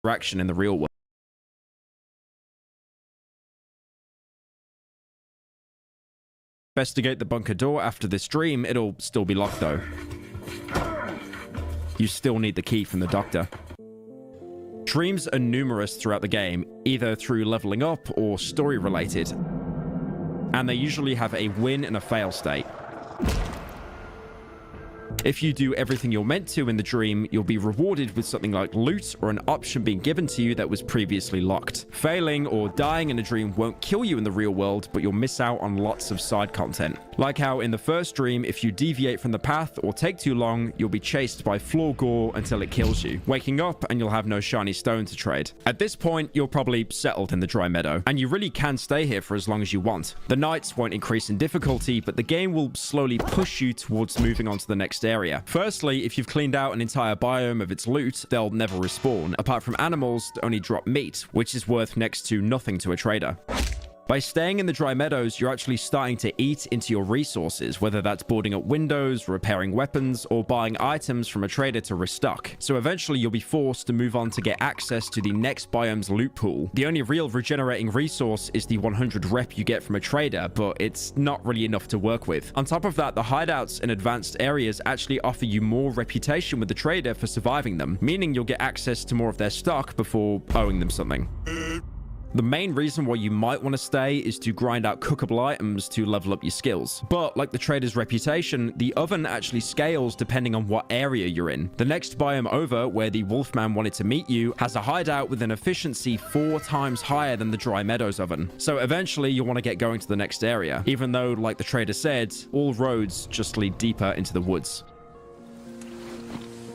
interaction in the real world. Investigate the bunker door after this dream. It'll still be locked though. You still need the key from the doctor. Dreams are numerous throughout the game, either through leveling up or story related, and they usually have a win and a fail state. If you do everything you're meant to in the dream, you'll be rewarded with something like loot or an option being given to you that was previously locked. Failing or dying in a dream won't kill you in the real world, but you'll miss out on lots of side content. Like how in the first dream, if you deviate from the path or take too long, you'll be chased by floor gore until it kills you, waking up and you'll have no shiny stone to trade. At this point, you're probably settled in the dry meadow, and you really can stay here for as long as you want. The nights won't increase in difficulty, but the game will slowly push you towards moving on to the next area. Firstly, if you've cleaned out an entire biome of its loot, they'll never respawn, apart from animals that only drop meat, which is worth next to nothing to a trader. By staying in the dry meadows, you're actually starting to eat into your resources, whether that's boarding up windows, repairing weapons, or buying items from a trader to restock. So eventually you'll be forced to move on to get access to the next biome's loot pool. The only real regenerating resource is the 100 rep you get from a trader, but it's not really enough to work with. On top of that, the hideouts in advanced areas actually offer you more reputation with the trader for surviving them, meaning you'll get access to more of their stock before owing them something. The main reason why you might want to stay is to grind out cookable items to level up your skills. But like the trader's reputation, the oven actually scales depending on what area you're in. The next biome over, where the Wolfman wanted to meet you, has a hideout with an efficiency 4 times higher than the Dry Meadows oven. So eventually you'll want to get going to the next area, even though, like the trader said, all roads just lead deeper into the woods.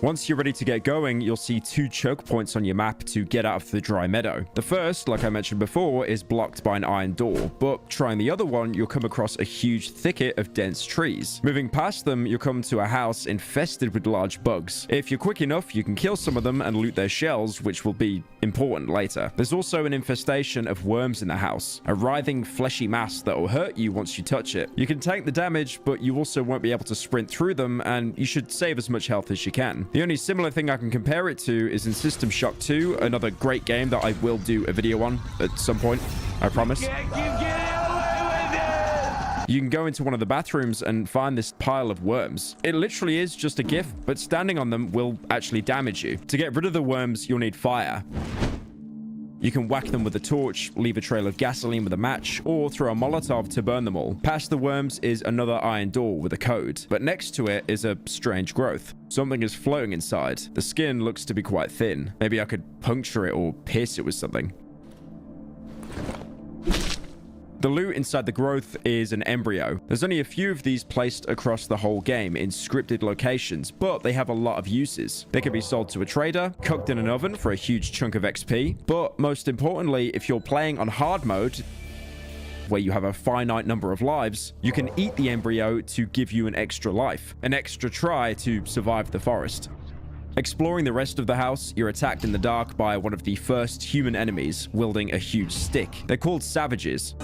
Once you're ready to get going, you'll see 2 choke points on your map to get out of the dry meadow. The first, like I mentioned before, is blocked by an iron door, but trying the other one, you'll come across a huge thicket of dense trees. Moving past them, you'll come to a house infested with large bugs. If you're quick enough, you can kill some of them and loot their shells, which will be important later. There's also an infestation of worms in the house, a writhing fleshy mass that will hurt you once you touch it. You can tank the damage, but you also won't be able to sprint through them, and you should save as much health as you can. The only similar thing I can compare it to is in System Shock 2, another great game that I will do a video on at some point, I promise. You can go into one of the bathrooms and find this pile of worms. It literally is just a GIF, but standing on them will actually damage you. To get rid of the worms, you'll need fire. You can whack them with a torch, leave a trail of gasoline with a match, or throw a Molotov to burn them all. Past the worms is another iron door with a code, but next to it is a strange growth. Something is floating inside. The skin looks to be quite thin. Maybe I could puncture it or pierce it with something. The loot inside the growth is an embryo. There's only a few of these placed across the whole game in scripted locations, but they have a lot of uses. They can be sold to a trader, cooked in an oven for a huge chunk of XP, but most importantly, if you're playing on hard mode, where you have a finite number of lives, you can eat the embryo to give you an extra life, an extra try to survive the forest. Exploring the rest of the house, you're attacked in the dark by one of the first human enemies, wielding a huge stick. They're called savages.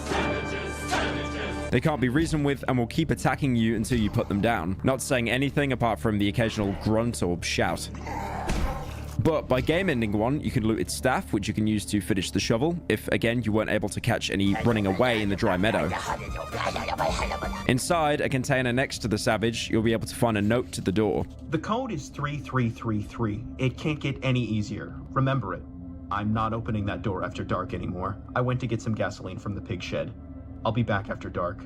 They can't be reasoned with and will keep attacking you until you put them down, not saying anything apart from the occasional grunt or shout. But by game ending one, you can loot its staff, which you can use to finish the shovel, if again you weren't able to catch any running away in the dry meadow. Inside a container next to the savage, you'll be able to find a note to the door. The code is 3333. It can't get any easier. Remember it. I'm not opening that door after dark anymore. I went to get some gasoline from the pig shed. I'll be back after dark.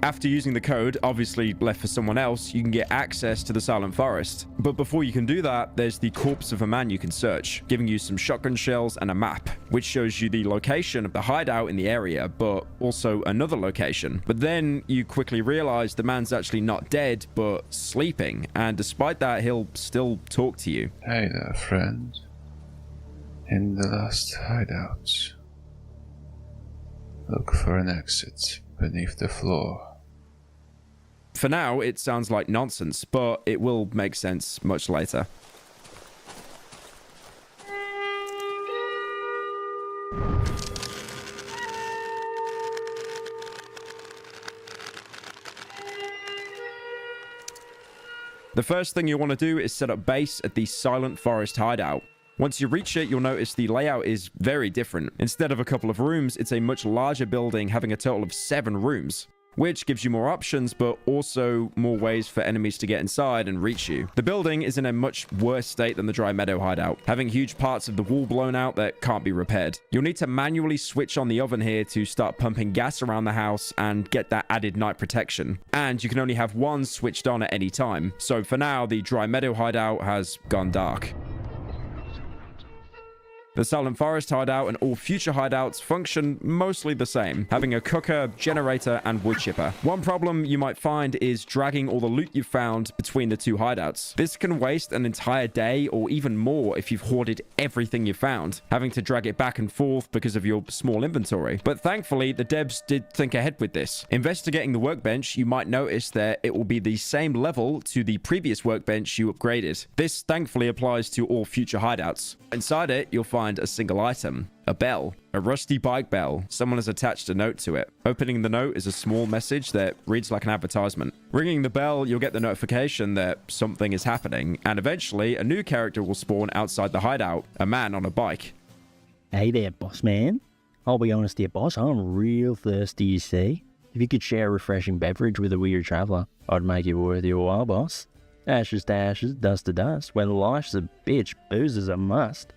After using the code, obviously left for someone else, you can get access to the Silent Forest. But before you can do that, there's the corpse of a man you can search, giving you some shotgun shells and a map, which shows you the location of the hideout in the area, but also another location. But then you quickly realize the man's actually not dead, but sleeping, and despite that, he'll still talk to you. Hey there, friend. In the last hideout, look for an exit beneath the floor. For now, it sounds like nonsense, but it will make sense much later. The first thing you want to do is set up base at the Silent Forest hideout. Once you reach it, you'll notice the layout is very different. Instead of a couple of rooms, it's a much larger building having a total of 7 rooms, which gives you more options, but also more ways for enemies to get inside and reach you. The building is in a much worse state than the Dry Meadow hideout, having huge parts of the wall blown out that can't be repaired. You'll need to manually switch on the oven here to start pumping gas around the house and get that added night protection. And you can only have one switched on at any time. So for now, the Dry Meadow hideout has gone dark. The Silent Forest hideout and all future hideouts function mostly the same, having a cooker, generator, and wood chipper. One problem you might find is dragging all the loot you've found between the 2 hideouts. This can waste an entire day or even more if you've hoarded everything you found, having to drag it back and forth because of your small inventory. But thankfully, the devs did think ahead with this. Investigating the workbench, you might notice that it will be the same level to the previous workbench you upgraded. This thankfully applies to all future hideouts. Inside it, you'll find a single item, a bell, a rusty bike bell. Someone has attached a note to it. Opening the note is a small message that reads like an advertisement. Ringing the bell, you'll get the notification that something is happening, and eventually a new character will spawn outside the hideout, a man on a bike. Hey there, boss man. I'll be honest here, boss, I'm real thirsty, you see. If you could share a refreshing beverage with a weird traveller, I'd make it worth your while, boss. Ashes to ashes, dust to dust. When life's a bitch, booze is a must.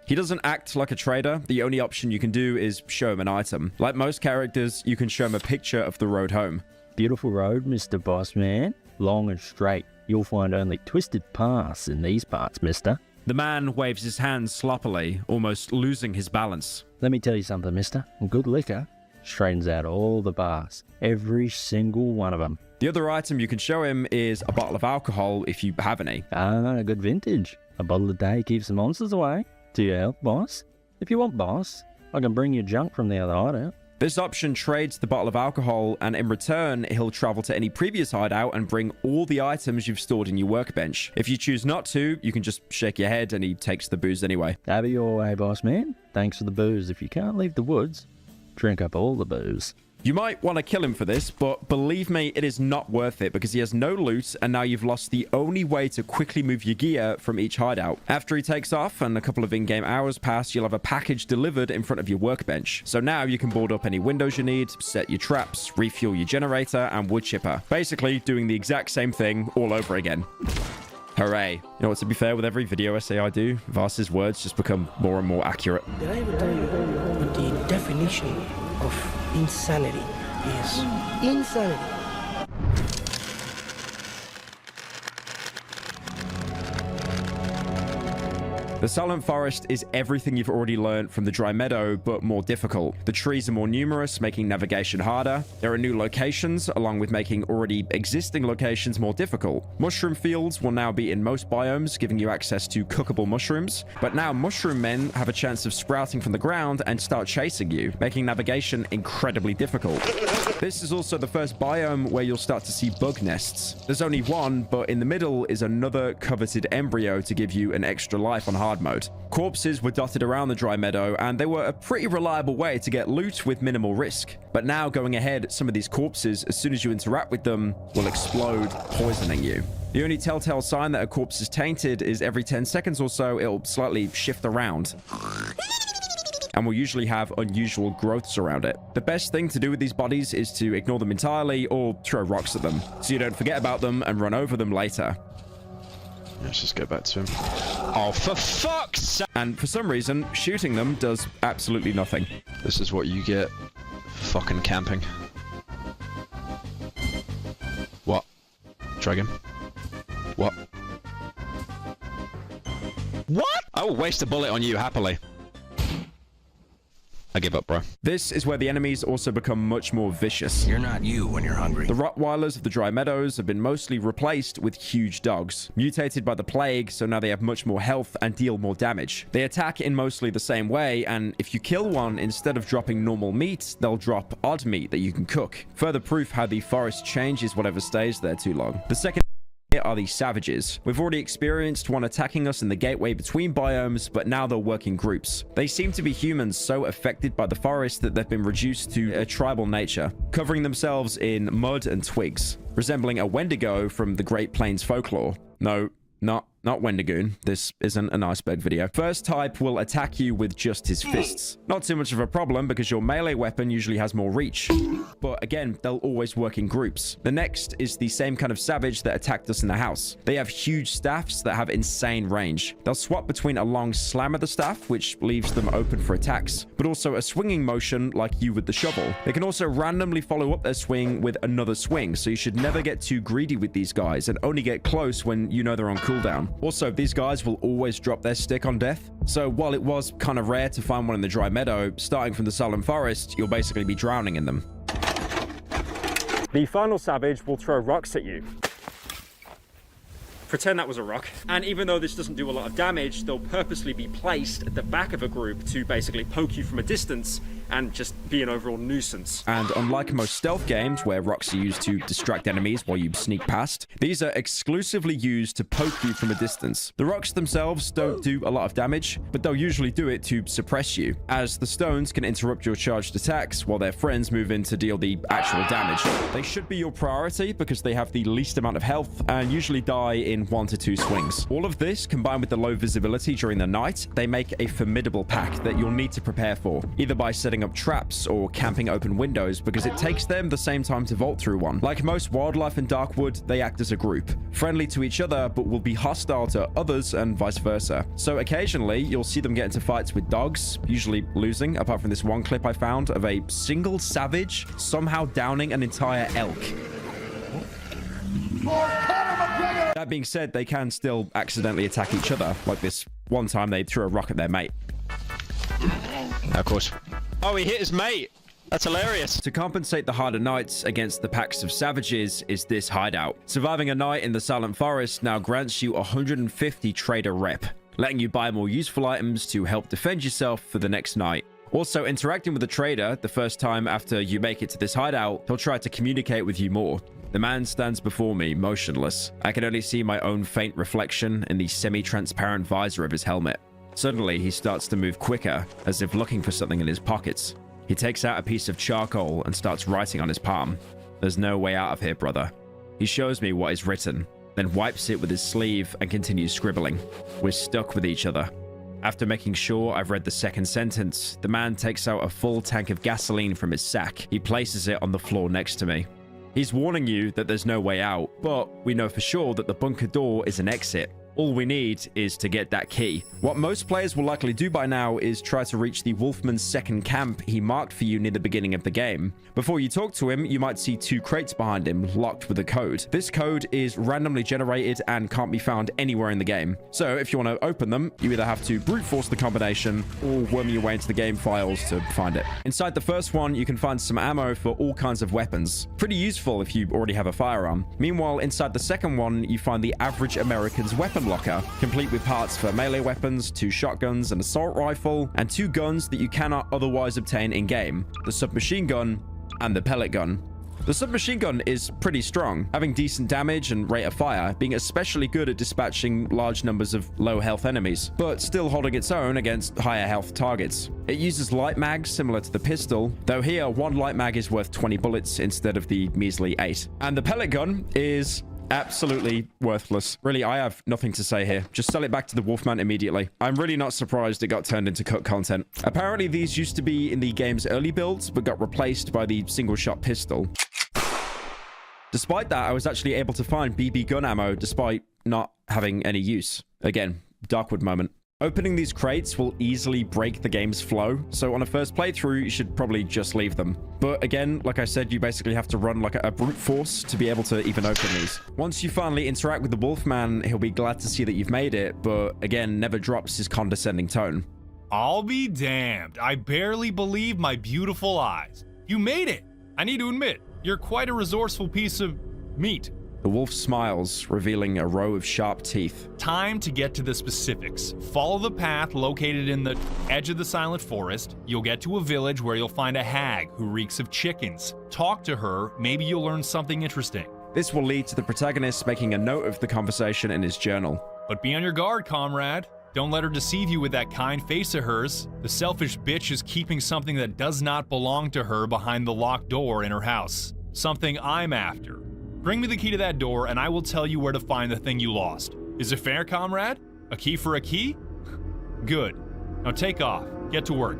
He doesn't act like a trader. The only option you can do is show him an item. Like most characters, you can show him a picture of the road home. Beautiful road, Mr. Boss Man. Long and straight. You'll find only twisted paths in these parts, mister. The man waves his hands sloppily, almost losing his balance. Let me tell you something, mister. Good liquor straightens out all the bars. Every single one of them. The other item you can show him is a bottle of alcohol if you have any. Ah, good vintage. A bottle a day keeps the monsters away. To your help, boss. If you want, boss, I can bring you junk from the other hideout. This option trades the bottle of alcohol, and in return, he'll travel to any previous hideout and bring all the items you've stored in your workbench. If you choose not to, you can just shake your head and he takes the booze anyway. Have it your way, boss man. Thanks for the booze. If you can't leave the woods, drink up all the booze. You might want to kill him for this, but believe me, it is not worth it because he has no loot, and now you've lost the only way to quickly move your gear from each hideout. After he takes off and a couple of in-game hours pass, you'll have a package delivered in front of your workbench. So now you can board up any windows you need, set your traps, refuel your generator, and wood chipper. Basically, doing the exact same thing all over again. Hooray. You know what, to be fair, with every video essay I do, Vars's words just become more and more accurate. Did I ever tell you what the definition of insanity is? Insanity. The Silent Forest is everything you've already learned from the Dry Meadow, but more difficult. The trees are more numerous, making navigation harder. There are new locations, along with making already existing locations more difficult. Mushroom fields will now be in most biomes, giving you access to cookable mushrooms. But now mushroom men have a chance of sprouting from the ground and start chasing you, making navigation incredibly difficult. This is also the first biome where you'll start to see bug nests. There's only one, but in the middle is another coveted embryo to give you an extra life on hard mode. Corpses were dotted around the Dry Meadow, and they were a pretty reliable way to get loot with minimal risk. But now, going ahead, some of these corpses, as soon as you interact with them, will explode, poisoning you. The only telltale sign that a corpse is tainted is every 10 seconds or so, it'll slightly shift around and will usually have unusual growths around it. The best thing to do with these bodies is to ignore them entirely or throw rocks at them, so you don't forget about them and run over them later. Let's just go back to him. Oh, for fuck's sake! And for some reason, shooting them does absolutely nothing. This is what you get. Fucking camping. What? Drag him. What? What? I will waste a bullet on you happily. I give up, bro. This is where the enemies also become much more vicious. You're not you when you're hungry. The Rottweilers of the Dry Meadows have been mostly replaced with huge dogs, mutated by the plague, so now they have much more health and deal more damage. They attack in mostly the same way, and if you kill one, instead of dropping normal meat, they'll drop odd meat that you can cook. Further proof how the forest changes whatever stays there too long. The second are the savages. We've already experienced one attacking us in the gateway between biomes, but now they'll work in groups. They seem to be humans so affected by the forest that they've been reduced to a tribal nature, covering themselves in mud and twigs, resembling a Wendigo from the Great Plains folklore. No, not not Wendigoon. This isn't an iceberg video. First type will attack you with just his fists. Not too much of a problem because your melee weapon usually has more reach. But again, they'll always work in groups. The next is the same kind of savage that attacked us in the house. They have huge staffs that have insane range. They'll swap between a long slam of the staff, which leaves them open for attacks, but also a swinging motion like you with the shovel. They can also randomly follow up their swing with another swing, so you should never get too greedy with these guys and only get close when you know they're on cooldown. Also, these guys will always drop their stick on death, so while it was kind of rare to find one in the dry meadow, starting from the Silent Forest, you'll basically be drowning in them. The final savage will throw rocks at you. Pretend that was a rock. And even though this doesn't do a lot of damage, they'll purposely be placed at the back of a group to basically poke you from a distance and just be an overall nuisance. And unlike most stealth games where rocks are used to distract enemies while you sneak past, these are exclusively used to poke you from a distance. The rocks themselves don't do a lot of damage, but they'll usually do it to suppress you, as the stones can interrupt your charged attacks while their friends move in to deal the actual damage. They should be your priority because they have the least amount of health and usually die in 1 to 2 swings. All of this, combined with the low visibility during the night, they make a formidable pack that you'll need to prepare for, either by setting up traps or camping open windows, because it takes them the same time to vault through one. Like most wildlife in Darkwood, they act as a group, friendly to each other, but will be hostile to others and vice versa. So occasionally, you'll see them get into fights with dogs, usually losing, apart from this one clip I found of a single savage somehow downing an entire elk. That being said, they can still accidentally attack each other, like this one time they threw a rock at their mate. Of course. Oh, he hit his mate. That's hilarious. To compensate the harder nights against the packs of savages is this hideout. Surviving a night in the Silent Forest now grants you 150 trader rep, letting you buy more useful items to help defend yourself for the next night. Also, interacting with the trader the first time after you make it to this hideout, he'll try to communicate with you more. The man stands before me, motionless. I can only see my own faint reflection in the semi-transparent visor of his helmet. Suddenly, he starts to move quicker, as if looking for something in his pockets. He takes out a piece of charcoal and starts writing on his palm. There's no way out of here, brother. He shows me what is written, then wipes it with his sleeve and continues scribbling. We're stuck with each other. After making sure I've read the second sentence, the man takes out a full tank of gasoline from his sack. He places it on the floor next to me. He's warning you that there's no way out, but we know for sure that the bunker door is an exit. All we need is to get that key. What most players will likely do by now is try to reach the Wolfman's second camp he marked for you near the beginning of the game. Before you talk to him, you might see 2 crates behind him, locked with a code. This code is randomly generated and can't be found anywhere in the game. So if you want to open them, you either have to brute force the combination or worm your way into the game files to find it. Inside the first one, you can find some ammo for all kinds of weapons. Pretty useful if you already have a firearm. Meanwhile, inside the second one, you find the average American's weapon locker, complete with parts for melee weapons, 2 shotguns, an assault rifle, and 2 guns that you cannot otherwise obtain in-game, the submachine gun and the pellet gun. The submachine gun is pretty strong, having decent damage and rate of fire, being especially good at dispatching large numbers of low health enemies, but still holding its own against higher health targets. It uses light mags similar to the pistol, though here 1 light mag is worth 20 bullets instead of the measly 8. And the pellet gun is absolutely worthless. Really, I have nothing to say here. Just sell it back to the Wolfman immediately. I'm really not surprised it got turned into cut content. Apparently, these used to be in the game's early builds, but got replaced by the single-shot pistol. Despite that, I was actually able to find BB gun ammo despite not having any use. Again, Darkwood moment. Opening these crates will easily break the game's flow, so on a first playthrough, you should probably just leave them. But again, like I said, you basically have to run like a brute force to be able to even open these. Once you finally interact with the Wolfman, he'll be glad to see that you've made it, but again, never drops his condescending tone. I'll be damned. I barely believe my beautiful eyes. You made it! I need to admit, you're quite a resourceful piece of meat. The wolf smiles, revealing a row of sharp teeth. Time to get to the specifics. Follow the path located in the edge of the Silent Forest. You'll get to a village where you'll find a hag who reeks of chickens. Talk to her, maybe you'll learn something interesting. This will lead to the protagonist making a note of the conversation in his journal. But be on your guard, comrade. Don't let her deceive you with that kind face of hers. The selfish bitch is keeping something that does not belong to her behind the locked door in her house. Something I'm after. Bring me the key to that door and I will tell you where to find the thing you lost. Is it fair, comrade? A key for a key? Good. Now take off. Get to work.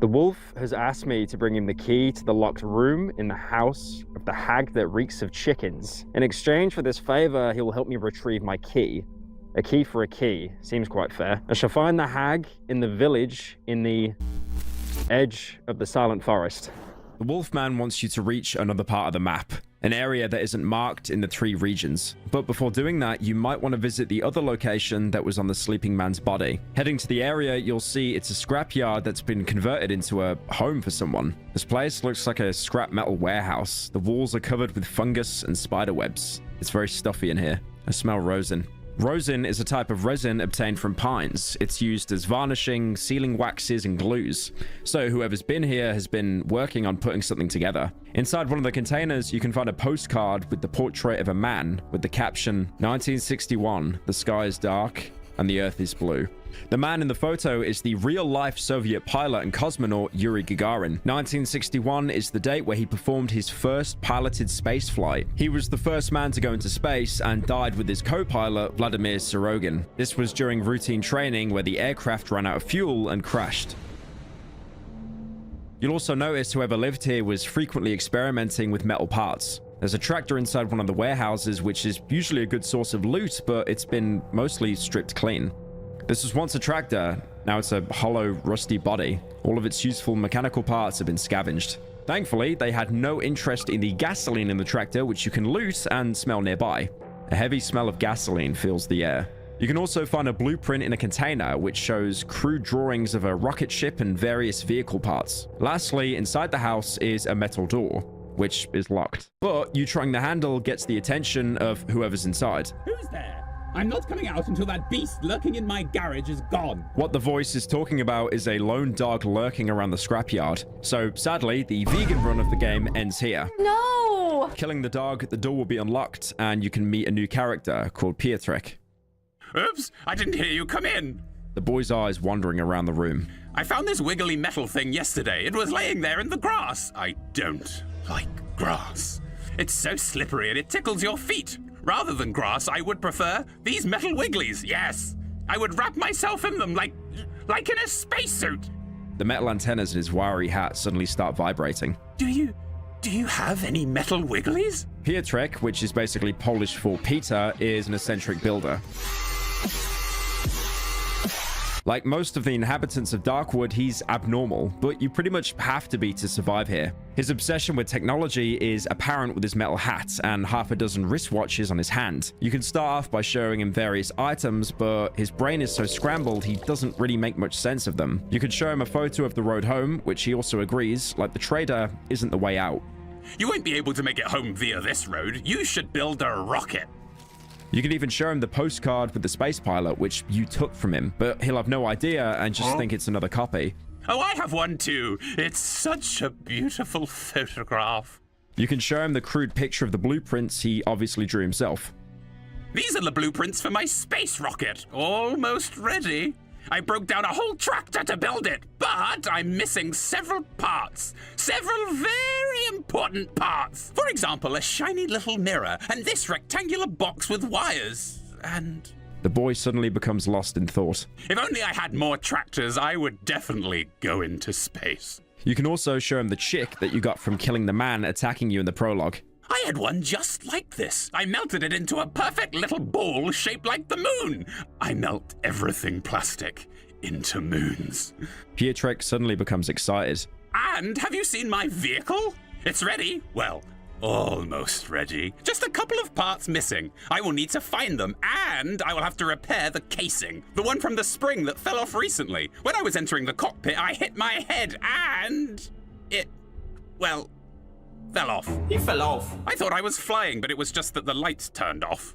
The wolf has asked me to bring him the key to the locked room in the house of the hag that reeks of chickens. In exchange for this favor, he will help me retrieve my key. A key for a key. Seems quite fair. I shall find the hag in the village in the edge of the Silent Forest. The Wolfman wants you to reach another part of the map, an area that isn't marked in the 3 regions. But before doing that, you might want to visit the other location that was on the sleeping man's body. Heading to the area, you'll see it's a scrapyard that's been converted into a home for someone. This place looks like a scrap metal warehouse. The walls are covered with fungus and spider webs. It's very stuffy in here. I smell rosin. Rosin is a type of resin obtained from pines. It's used as varnishing, sealing waxes, and glues. So whoever's been here has been working on putting something together. Inside one of the containers, you can find a postcard with the portrait of a man with the caption, 1961, the sky is dark and the earth is blue. The man in the photo is the real-life Soviet pilot and cosmonaut Yuri Gagarin. 1961 is the date where he performed his first piloted space flight. He was the first man to go into space and died with his co-pilot Vladimir Sirogin. This was during routine training where the aircraft ran out of fuel and crashed. You'll also notice whoever lived here was frequently experimenting with metal parts. There's a tractor inside one of the warehouses, which is usually a good source of loot, but it's been mostly stripped clean. This was once a tractor, now it's a hollow, rusty body. All of its useful mechanical parts have been scavenged. Thankfully, they had no interest in the gasoline in the tractor, which you can loot and smell nearby. A heavy smell of gasoline fills the air. You can also find a blueprint in a container, which shows crude drawings of a rocket ship and various vehicle parts. Lastly, inside the house is a metal door, which is locked. But you trying the handle gets the attention of whoever's inside. Who's there? I'm not coming out until that beast lurking in my garage is gone. What the voice is talking about is a lone dog lurking around the scrapyard. So sadly, the vegan run of the game ends here. No! Killing the dog, the door will be unlocked and you can meet a new character called Pietrek. Oops, I didn't hear you come in. The boy's eyes wandering around the room. I found this wiggly metal thing yesterday. It was laying there in the grass. I don't like grass. It's so slippery and it tickles your feet. Rather than grass, I would prefer these metal wigglies, yes. I would wrap myself in them like in a spacesuit. The metal antennas in his wiry hat suddenly start vibrating. Do you have any metal wigglies? Pietrek, which is basically Polish for Peter, is an eccentric builder. Like most of the inhabitants of Darkwood, he's abnormal, but you pretty much have to be to survive here. His obsession with technology is apparent with his metal hat and half a dozen wristwatches on his hand. You can start off by showing him various items, but his brain is so scrambled he doesn't really make much sense of them. You could show him a photo of the road home, which he also agrees, like the trader, isn't the way out. You won't be able to make it home via this road. You should build a rocket. You could even show him the postcard with the space pilot, which you took from him, but he'll have no idea and just think it's another copy. Oh, I have one too. It's such a beautiful photograph. You can show him the crude picture of the blueprints he obviously drew himself. These are the blueprints for my space rocket. Almost ready. I broke down a whole tractor to build it, but I'm missing several parts. Several very important parts. For example, a shiny little mirror and this rectangular box with wires. And the boy suddenly becomes lost in thought. If only I had more tractors, I would definitely go into space. You can also show him the chick that you got from killing the man attacking you in the prologue. I had one just like this. I melted it into a perfect little ball shaped like the moon. I melt everything plastic into moons. Pietrek suddenly becomes excited. And have you seen my vehicle? It's ready. Well, almost ready. Just a couple of parts missing. I will need to find them, and I will have to repair the casing. The one from the spring that fell off recently. When I was entering the cockpit, I hit my head, and it, well, fell off. He fell off. I thought I was flying, but it was just that the lights turned off.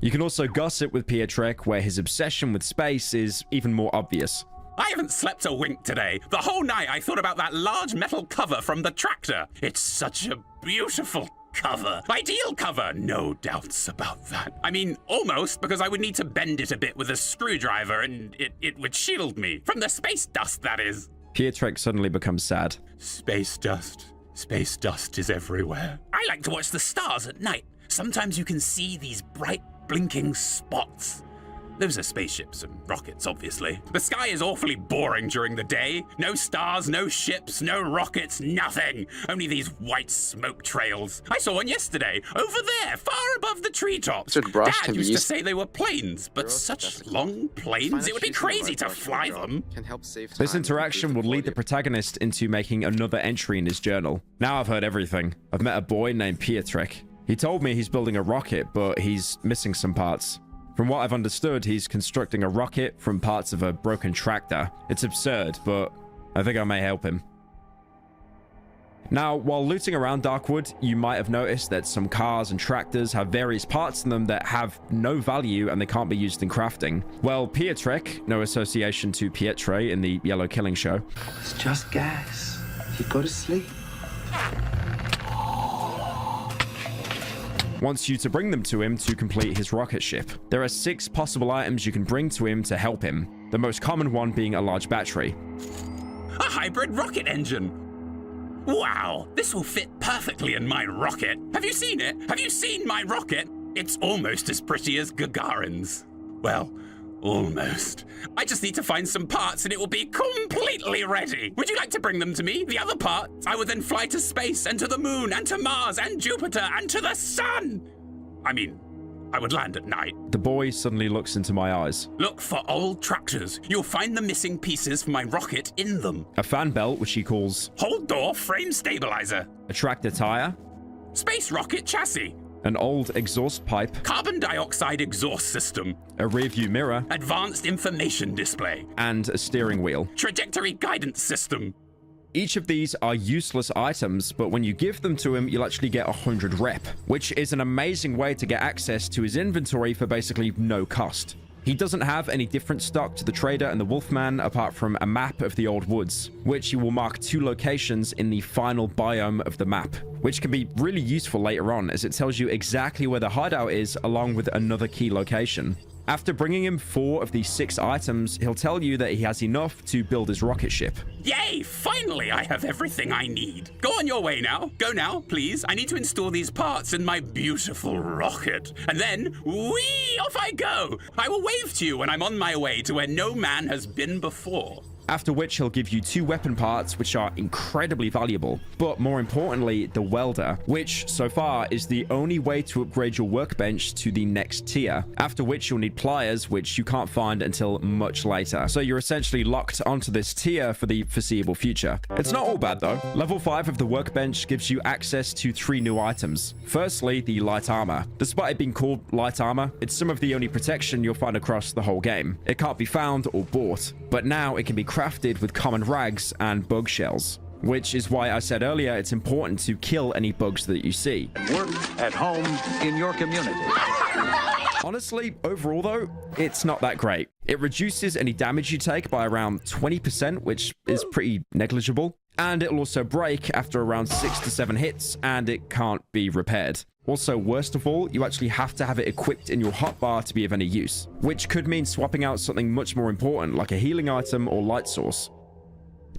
You can also gossip with Pietrek, where his obsession with space is even more obvious. I haven't slept a wink today. The whole night I thought about that large metal cover from the tractor. It's such a beautiful cover. Ideal cover, no doubts about that. I mean, almost, because I would need to bend it a bit with a screwdriver and it would shield me. From the space dust, that is. Pietrek suddenly becomes sad. Space dust. Space dust is everywhere. I like to watch the stars at night. Sometimes you can see these bright blinking spots. Those are spaceships and rockets, obviously. The sky is awfully boring during the day. No stars, no ships, no rockets, nothing. Only these white smoke trails. I saw one yesterday, over there, far above the treetops. Dad used to say they were planes, but such long planes, it would be crazy to fly them. This interaction will lead the protagonist into making another entry in his journal. Now I've heard everything. I've met a boy named Pietrek. He told me he's building a rocket, but he's missing some parts. From what I've understood, he's constructing a rocket from parts of a broken tractor. It's absurd, but I think I may help him. Now, while looting around Darkwood, you might have noticed that some cars and tractors have various parts in them that have no value and they can't be used in crafting. Well, Pietrek, no association to Pietre in the Yellow Killing Show. It's just gas. You go to sleep. Wants you to bring them to him to complete his rocket ship. There are 6 possible items you can bring to him to help him, the most common one being a large battery. A hybrid rocket engine. Wow, this will fit perfectly in my rocket. Have you seen it? Have you seen my rocket? It's almost as pretty as Gagarin's. Well, almost. I just need to find some parts and it will be completely ready. Would you like to bring them to me? The other parts, I would then fly to space and to the moon and to Mars and Jupiter and to the sun. I mean, I would land at night. The boy suddenly looks into my eyes. Look for old tractors. You'll find the missing pieces for my rocket in them. A fan belt, which he calls hold door frame stabilizer. A tractor tire. Space rocket chassis. An old exhaust pipe. Carbon dioxide exhaust system. A rearview mirror. Advanced information display. And a steering wheel. Trajectory guidance system. Each of these are useless items, but when you give them to him, you'll actually get 100 rep, which is an amazing way to get access to his inventory for basically no cost. He doesn't have any different stock to the trader and the Wolfman apart from a map of the old woods, which he will mark 2 locations in the final biome of the map, which can be really useful later on as it tells you exactly where the hideout is along with another key location. After bringing him 4 of these 6 items, he'll tell you that he has enough to build his rocket ship. Yay! Finally, I have everything I need. Go on your way now. Go now, please. I need to install these parts in my beautiful rocket. And then, whee! Off I go! I will wave to you when I'm on my way to where no man has been before. After which he'll give you 2 weapon parts, which are incredibly valuable. But more importantly, the welder, which so far is the only way to upgrade your workbench to the next tier. After which you'll need pliers, which you can't find until much later. So you're essentially locked onto this tier for the foreseeable future. It's not all bad though. Level 5 of the workbench gives you access to 3 new items. Firstly, the light armor. Despite it being called light armor, it's some of the only protection you'll find across the whole game. It can't be found or bought, but now it can be crafted with common rags and bug shells, which is why I said earlier it's important to kill any bugs that you see. Work at home in your community. Honestly, overall though, it's not that great. It reduces any damage you take by around 20%, which is pretty negligible, and it'll also break after around 6 to 7 hits, and it can't be repaired. Also, worst of all, you actually have to have it equipped in your hotbar to be of any use, which could mean swapping out something much more important like a healing item or light source.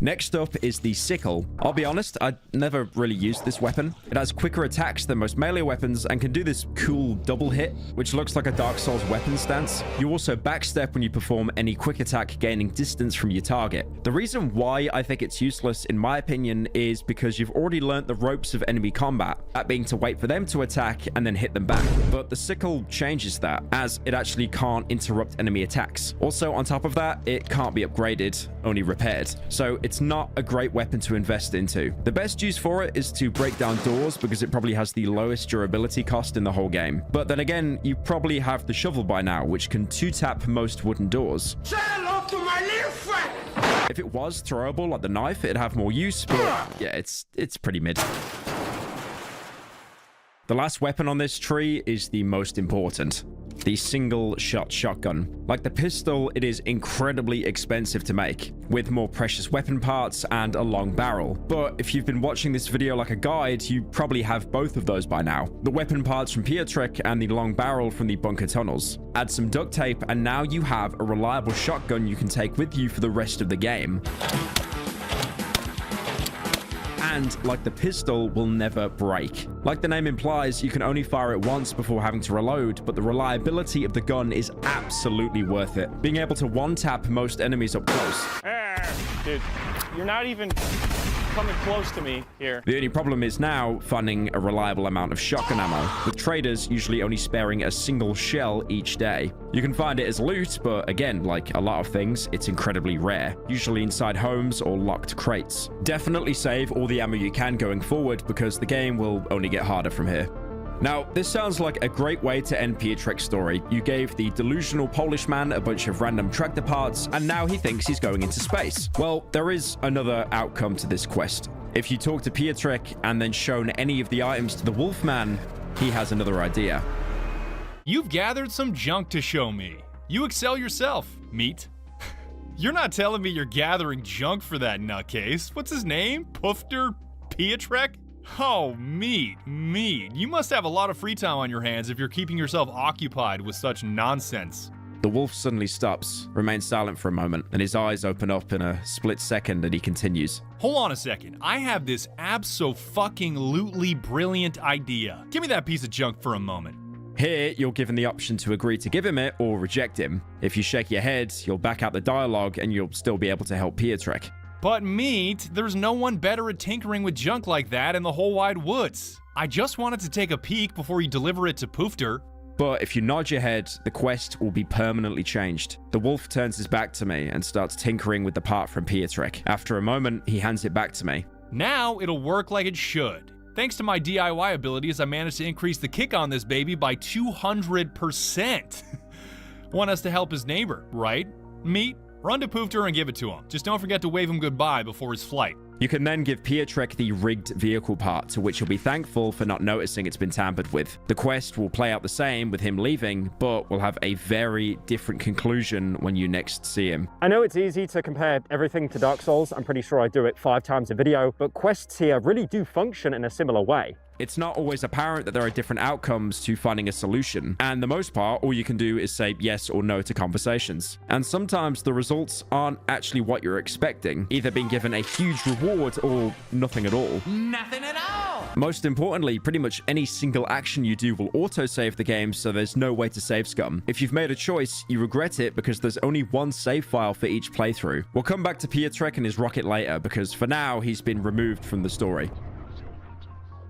Next up is the sickle. I'll be honest, I never really used this weapon. It has quicker attacks than most melee weapons and can do this cool double hit, which looks like a Dark Souls weapon stance. You also backstep when you perform any quick attack, gaining distance from your target. The reason why I think it's useless, in my opinion, is because you've already learnt the ropes of enemy combat, that being to wait for them to attack and then hit them back. But the sickle changes that, as it actually can't interrupt enemy attacks. Also, on top of that, it can't be upgraded, only repaired. So it's not a great weapon to invest into. The best use for it is to break down doors because it probably has the lowest durability cost in the whole game. But then again, you probably have the shovel by now, which can 2-tap most wooden doors. Say hello to my little friend! If it was throwable like the knife, it'd have more use, but yeah, it's pretty mid. The last weapon on this tree is the most important. The single-shot shotgun. Like the pistol, it is incredibly expensive to make, with more precious weapon parts and a long barrel. But if you've been watching this video like a guide, you probably have both of those by now. The weapon parts from Pietrek and the long barrel from the bunker tunnels. Add some duct tape and now you have a reliable shotgun you can take with you for the rest of the game. and, like the pistol, will never break. Like the name implies, you can only fire it once before having to reload, but the reliability of the gun is absolutely worth it. Being able to one-tap most enemies up close. Dude, you're not even coming close to me here. The only problem is now finding a reliable amount of shotgun ammo, with traders usually only sparing a single shell each day. You can find it as loot, but again, like a lot of things, it's incredibly rare, usually inside homes or locked crates. Definitely save all the ammo you can going forward, because the game will only get harder from here. Now, this sounds like a great way to end Pietrzek's story. You gave the delusional Polish man a bunch of random tractor parts, and now he thinks he's going into space. Well, there is another outcome to this quest. If you talk to Pietrzek and then shown any of the items to the Wolfman, he has another idea. You've gathered some junk to show me. You excel yourself, Meat. You're not telling me you're gathering junk for that nutcase. What's his name? Pufter Pietrzek? Oh, Meat. You must have a lot of free time on your hands if you're keeping yourself occupied with such nonsense. The wolf suddenly stops, remains silent for a moment, and his eyes open up in a split second, and he continues. Hold on a second. I have this abso-fucking-lutely brilliant idea. Give me that piece of junk for a moment. Here, you're given the option to agree to give him it or reject him. If you shake your head, you'll back out the dialogue, and you'll still be able to help Pietrzek. But Meat, there's no one better at tinkering with junk like that in the whole wide woods. I just wanted to take a peek before you deliver it to Pufter. But if you nod your head, the quest will be permanently changed. The wolf turns his back to me and starts tinkering with the part from Pietrzek. After a moment, he hands it back to me. Now it'll work like it should. Thanks to my DIY abilities, I managed to increase the kick on this baby by 200%. Want us to help his neighbor, right? Meat? Run to Pufter and give it to him. Just don't forget to wave him goodbye before his flight. You can then give Pietrzek the rigged vehicle part, to which he'll be thankful for not noticing it's been tampered with. The quest will play out the same with him leaving, but will have a very different conclusion when you next see him. I know it's easy to compare everything to Dark Souls. I'm pretty sure I do it 5 times a video, but quests here really do function in a similar way. It's not always apparent that there are different outcomes to finding a solution, and the most part, all you can do is say yes or no to conversations. And sometimes the results aren't actually what you're expecting, either being given a huge reward or nothing at all. Nothing at all! Most importantly, pretty much any single action you do will autosave the game, so there's no way to save scum. If you've made a choice, you regret it because there's only one save file for each playthrough. We'll come back to Pietrzek and his rocket later, because for now, he's been removed from the story.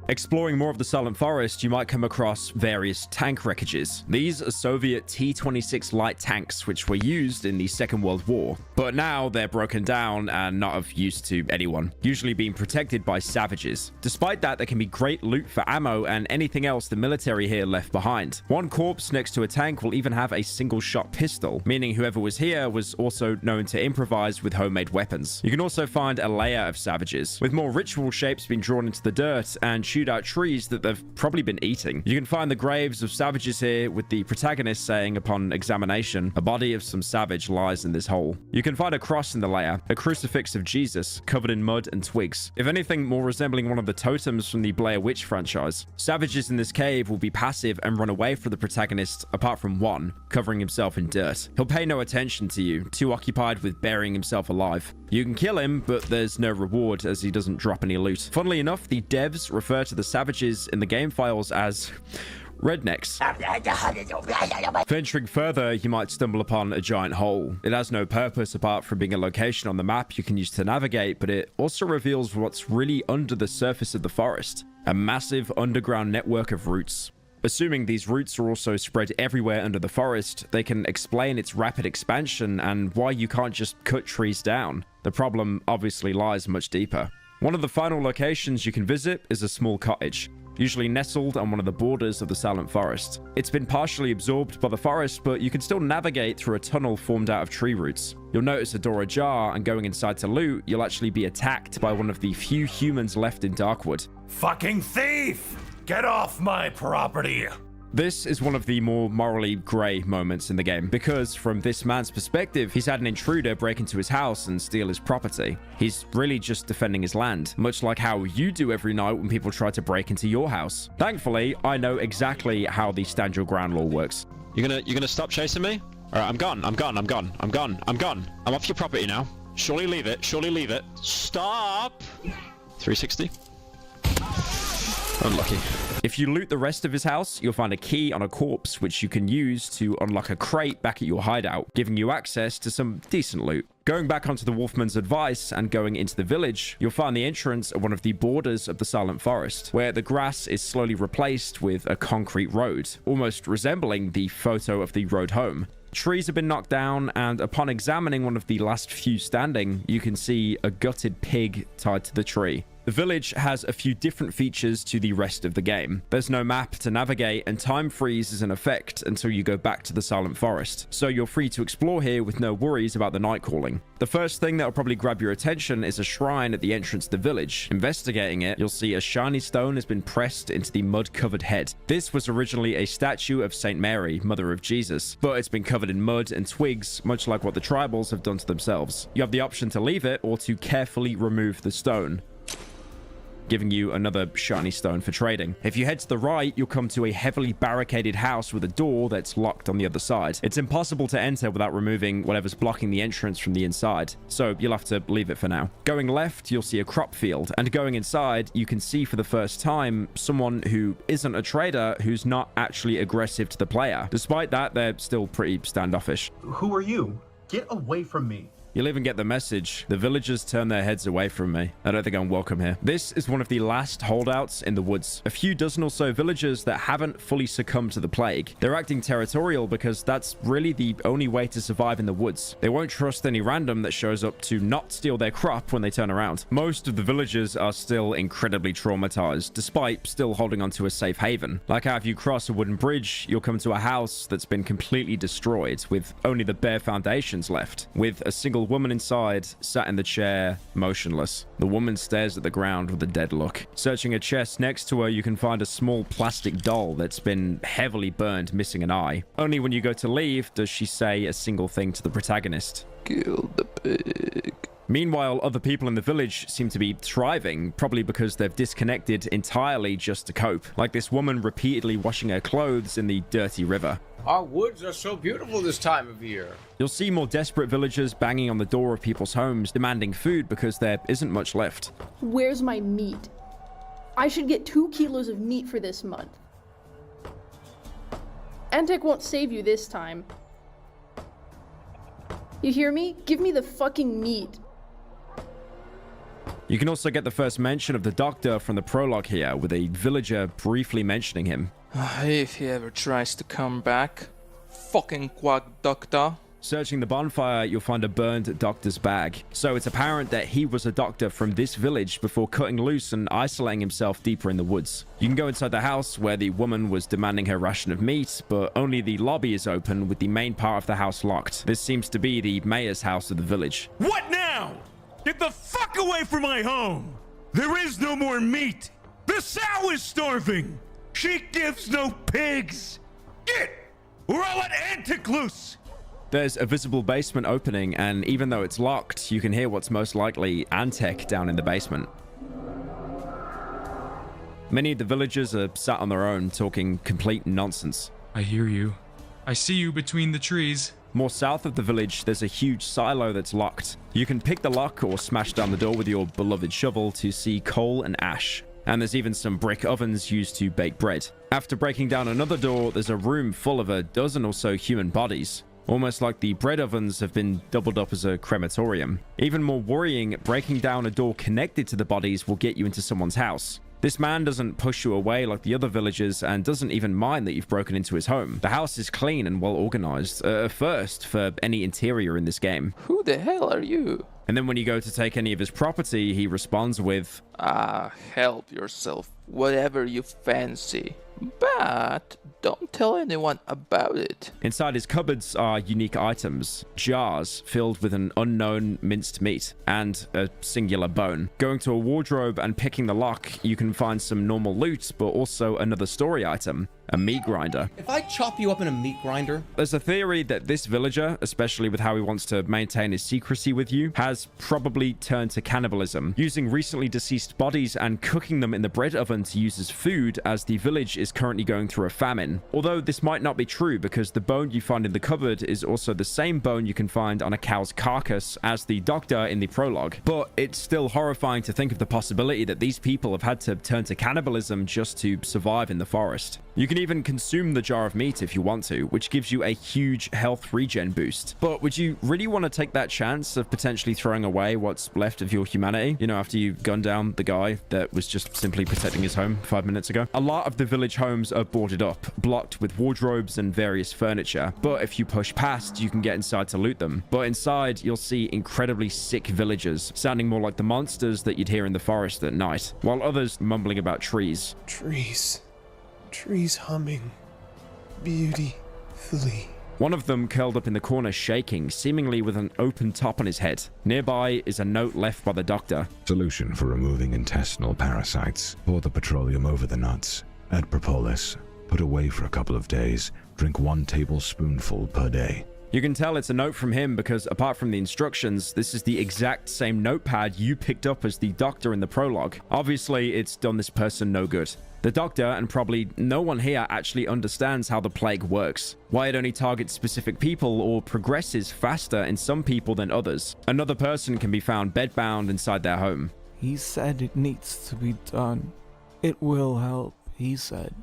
Exploring more of the Silent Forest, you might come across various tank wreckages. These are Soviet T-26 light tanks, which were used in the Second World War. But now they're broken down and not of use to anyone, usually being protected by savages. Despite that, there can be great loot for ammo and anything else the military here left behind. One corpse next to a tank will even have a single-shot pistol, meaning whoever was here was also known to improvise with homemade weapons. You can also find a layer of savages, with more ritual shapes being drawn into the dirt and shoot out trees that they've probably been eating. You can find the graves of savages here, with the protagonist saying upon examination, a body of some savage lies in this hole. You can find a cross in the layer, a crucifix of Jesus, covered in mud and twigs. If anything, more resembling one of the totems from the Blair Witch franchise. Savages in this cave will be passive and run away from the protagonist, apart from one, covering himself in dirt. He'll pay no attention to you, too occupied with burying himself alive. You can kill him, but there's no reward as he doesn't drop any loot. Funnily enough, the devs refer to the savages in the game files as rednecks. Venturing further, you might stumble upon a giant hole. It has no purpose apart from being a location on the map you can use to navigate, but it also reveals what's really under the surface of the forest. A massive underground network of roots. Assuming these roots are also spread everywhere under the forest, they can explain its rapid expansion and why you can't just cut trees down. The problem obviously lies much deeper. One of the final locations you can visit is a small cottage, usually nestled on one of the borders of the Silent Forest. It's been partially absorbed by the forest, but you can still navigate through a tunnel formed out of tree roots. You'll notice a door ajar, and going inside to loot, you'll actually be attacked by one of the few humans left in Darkwood. Fucking thief! Get off my property! This is one of the more morally grey moments in the game, because from this man's perspective, he's had an intruder break into his house and steal his property. He's really just defending his land, much like how you do every night when people try to break into your house. Thankfully, I know exactly how the stand your ground law works. You're gonna stop chasing me? All right, I'm gone. I'm off your property now. Surely leave it. Stop! 360. Unlucky. If you loot the rest of his house, you'll find a key on a corpse, which you can use to unlock a crate back at your hideout, giving you access to some decent loot. Going back onto the Wolfman's advice and going into the village, you'll find the entrance at one of the borders of the Silent Forest, where the grass is slowly replaced with a concrete road, almost resembling the photo of the road home. Trees have been knocked down, and upon examining one of the last few standing, you can see a gutted pig tied to the tree. The village has a few different features to the rest of the game. There's no map to navigate, and time freeze is in effect until you go back to the Silent Forest, so you're free to explore here with no worries about the night calling. The first thing that will probably grab your attention is a shrine at the entrance to the village. Investigating it, you'll see a shiny stone has been pressed into the mud-covered head. This was originally a statue of Saint Mary, Mother of Jesus, but it's been covered in mud and twigs, much like what the tribals have done to themselves. You have the option to leave it or to carefully remove the stone, giving you another shiny stone for trading. If you head to the right, you'll come to a heavily barricaded house with a door that's locked on the other side. It's impossible to enter without removing whatever's blocking the entrance from the inside, so you'll have to leave it for now. Going left, you'll see a crop field, and going inside, you can see for the first time someone who isn't a trader who's not actually aggressive to the player. Despite that, they're still pretty standoffish. Who are you? Get away from me. You'll even get the message. The villagers turn their heads away from me. I don't think I'm welcome here. This is one of the last holdouts in the woods. A few dozen or so villagers that haven't fully succumbed to the plague. They're acting territorial because that's really the only way to survive in the woods. They won't trust any random that shows up to not steal their crop when they turn around. Most of the villagers are still incredibly traumatized, despite still holding onto a safe haven. Like how if you cross a wooden bridge, you'll come to a house that's been completely destroyed, with only the bare foundations left, with a single woman inside, sat in the chair, motionless. The woman stares at the ground with a dead look. Searching a chest next to her, you can find a small plastic doll that's been heavily burned, missing an eye. Only when you go to leave does she say a single thing to the protagonist. Kill the pig. Meanwhile, other people in the village seem to be thriving, probably because they've disconnected entirely just to cope. Like this woman repeatedly washing her clothes in the dirty river. Our woods are so beautiful this time of year. You'll see more desperate villagers banging on the door of people's homes, demanding food because there isn't much left. Where's my meat? I should get 2 kilos of meat for this month. Antec won't save you this time. You hear me? Give me the fucking meat. You can also get the first mention of the doctor from the prologue here, with a villager briefly mentioning him. If he ever tries to come back. Fucking quack doctor. Searching the bonfire, you'll find a burned doctor's bag. So it's apparent that he was a doctor from this village before cutting loose and isolating himself deeper in the woods. You can go inside the house where the woman was demanding her ration of meat, but only the lobby is open with the main part of the house locked. This seems to be the mayor's house of the village. What now? Get the fuck away from my home! There is no more meat! The sow is starving! She gives no pigs! Get! Or I'll let Antec loose! There's a visible basement opening, and even though it's locked, you can hear what's most likely Antec down in the basement. Many of the villagers are sat on their own, talking complete nonsense. I hear you. I see you between the trees. More south of the village, there's a huge silo that's locked. You can pick the lock or smash down the door with your beloved shovel to see coal and ash. And there's even some brick ovens used to bake bread. After breaking down another door, there's a room full of a dozen or so human bodies. Almost like the bread ovens have been doubled up as a crematorium. Even more worrying, breaking down a door connected to the bodies will get you into someone's house. This man doesn't push you away like the other villagers and doesn't even mind that you've broken into his home. The house is clean and well organized, a first for any interior in this game. Who the hell are you? And then when you go to take any of his property, he responds with, help yourself, whatever you fancy. But don't tell anyone about it. Inside his cupboards are unique items, jars filled with an unknown minced meat and a singular bone. Going to a wardrobe and picking the lock, you can find some normal loot, but also another story item. a meat grinder. If I chop you up in a meat grinder... There's a theory that this villager, especially with how he wants to maintain his secrecy with you, has probably turned to cannibalism, using recently deceased bodies and cooking them in the bread oven to use as food, as the village is currently going through a famine. Although this might not be true, because the bone you find in the cupboard is also the same bone you can find on a cow's carcass as the doctor in the prologue. But it's still horrifying to think of the possibility that these people have had to turn to cannibalism just to survive in the forest. You can even consume the jar of meat if you want to, which gives you a huge health regen boost. But would you really want to take that chance of potentially throwing away what's left of your humanity? You know, after you gun down the guy that was just simply protecting his home 5 minutes ago? A lot of the village homes are boarded up, blocked with wardrobes and various furniture. But if you push past, you can get inside to loot them. But inside, you'll see incredibly sick villagers, sounding more like the monsters that you'd hear in the forest at night, while others mumbling about trees. Trees humming beautifully. One of them curled up in the corner shaking, seemingly with an open top on his head. Nearby is a note left by the doctor. Solution for removing intestinal parasites. Pour the petroleum over the nuts. Add propolis. Put away for a couple of days. Drink 1 tablespoonful per day. You can tell it's a note from him because apart from the instructions, this is the exact same notepad you picked up as the doctor in the prologue. Obviously, it's done this person no good. The doctor, and probably no one here, actually understands how the plague works, why it only targets specific people or progresses faster in some people than others. Another person can be found bedbound inside their home. He said it needs to be done. It will help, he said.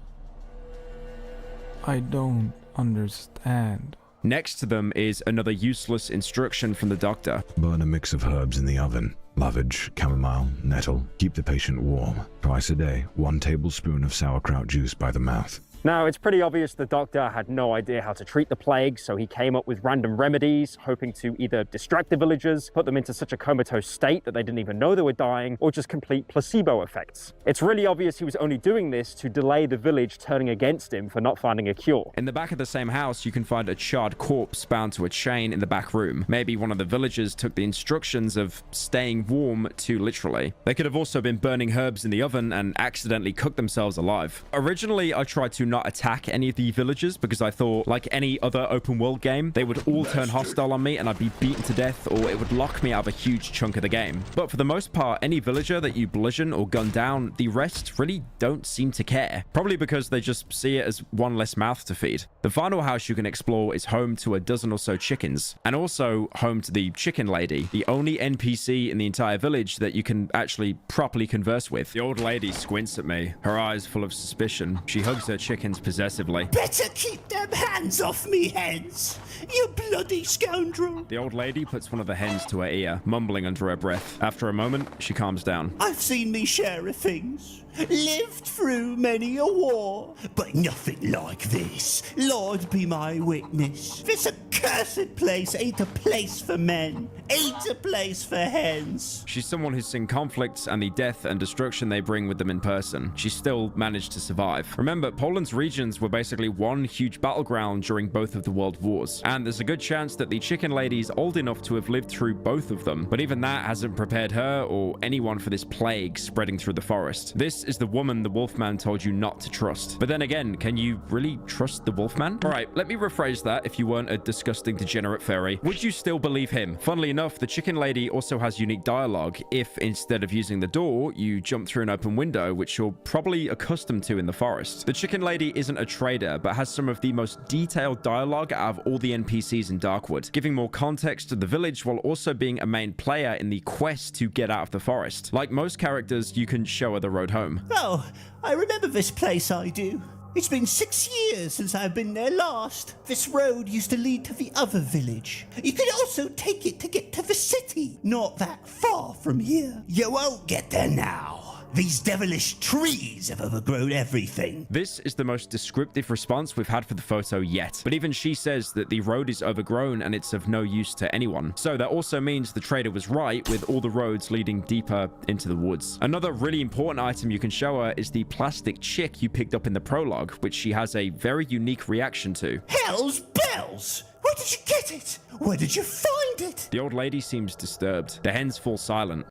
I don't understand. Next to them is another useless instruction from the doctor. Burn a mix of herbs in the oven. Lovage, chamomile, nettle. Keep the patient warm. Twice a day, 1 tablespoon of sauerkraut juice by the mouth. Now, it's pretty obvious the doctor had no idea how to treat the plague, so he came up with random remedies, hoping to either distract the villagers, put them into such a comatose state that they didn't even know they were dying, or just complete placebo effects. It's really obvious he was only doing this to delay the village turning against him for not finding a cure. In the back of the same house, you can find a charred corpse bound to a chain in the back room. Maybe one of the villagers took the instructions of staying warm too literally. They could have also been burning herbs in the oven and accidentally cooked themselves alive. Originally, I tried to not attack any of the villagers because I thought, like any other open world game, they would all turn hostile on me and I'd be beaten to death, or it would lock me out of a huge chunk of the game. But for the most part, any villager that you bludgeon or gun down, the rest really don't seem to care. Probably because they just see it as one less mouth to feed. The final house you can explore is home to a dozen or so chickens, and also home to the chicken lady, the only NPC in the entire village that you can actually properly converse with. The old lady squints at me, her eyes full of suspicion. She hugs her chickens possessively. Better keep them hands off me, hens, you bloody scoundrel. The old lady puts one of the hens to her ear, mumbling under her breath. After a moment, she calms down. I've seen me share of things, lived through many a war, but nothing like this. Lord be my witness. This accursed place ain't a place for men, ain't a place for hens. She's someone who's seen conflicts and the death and destruction they bring with them in person. She still managed to survive. Remember, Poland's regions were basically one huge battleground during both of the world wars, and there's a good chance that the chicken lady's old enough to have lived through both of them, but even that hasn't prepared her or anyone for this plague spreading through the forest. This is the woman the Wolfman told you not to trust. But then again, can you really trust the Wolfman? Alright, let me rephrase that if you weren't a disgusting degenerate fairy. Would you still believe him? Funnily enough, the chicken lady also has unique dialogue if instead of using the door, you jump through an open window, which you're probably accustomed to in the forest. The chicken lady isn't a trader, but has some of the most detailed dialogue out of all the NPCs in Darkwood, giving more context to the village while also being a main player in the quest to get out of the forest. Like most characters, you can show her the road home. Oh, I remember this place, I do. It's been 6 years since I've been there last. This road used to lead to the other village. You could also take it to get to the city, not that far from here. You won't get there now. These devilish trees have overgrown everything. This is the most descriptive response we've had for the photo yet. But even she says that the road is overgrown and it's of no use to anyone. So that also means the trader was right with all the roads leading deeper into the woods. Another really important item you can show her is the plastic chick you picked up in the prologue, which she has a very unique reaction to. Hell's bells! Where did you get it? Where did you find it? The old lady seems disturbed. The hens fall silent.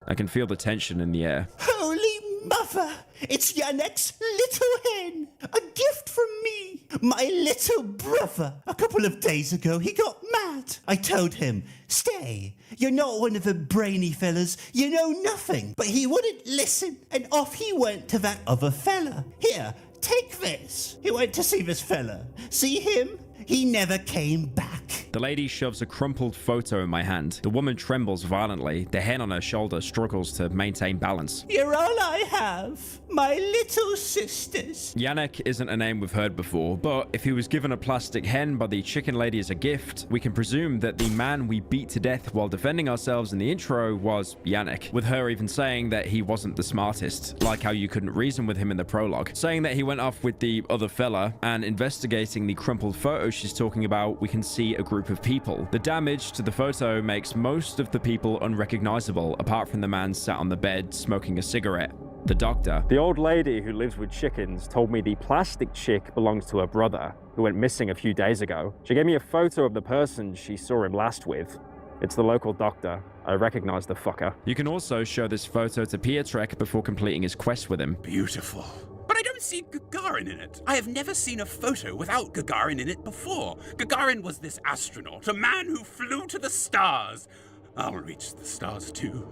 I can feel the tension in the air. Holy mother! It's Yannek's little hen! A gift from me! My little brother! A couple of days ago, he got mad. I told him, stay. You're not one of the brainy fellas. You know nothing. But he wouldn't listen, and off he went to that other fella. Here, take this. He went to see this fella. See him? He never came back. The lady shoves a crumpled photo in my hand. The woman trembles violently. The hen on her shoulder struggles to maintain balance. You're all I have. My little sisters. Yannick isn't a name we've heard before, but if he was given a plastic hen by the chicken lady as a gift, we can presume that the man we beat to death while defending ourselves in the intro was Yannick, with her even saying that he wasn't the smartest, like how you couldn't reason with him in the prologue. Saying that he went off with the other fella, and investigating the crumpled photo she's talking about, we can see a group of people. The damage to the photo makes most of the people unrecognizable, apart from the man sat on the bed smoking a cigarette. The doctor. The old lady who lives with chickens told me the plastic chick belongs to her brother, who went missing a few days ago. She gave me a photo of the person she saw him last with. It's the local doctor. I recognize the fucker. You can also show this photo to Pietrek before completing his quest with him. Beautiful. But I don't see Gagarin in it. I have never seen a photo without Gagarin in it before. Gagarin was this astronaut, a man who flew to the stars. I'll reach the stars too.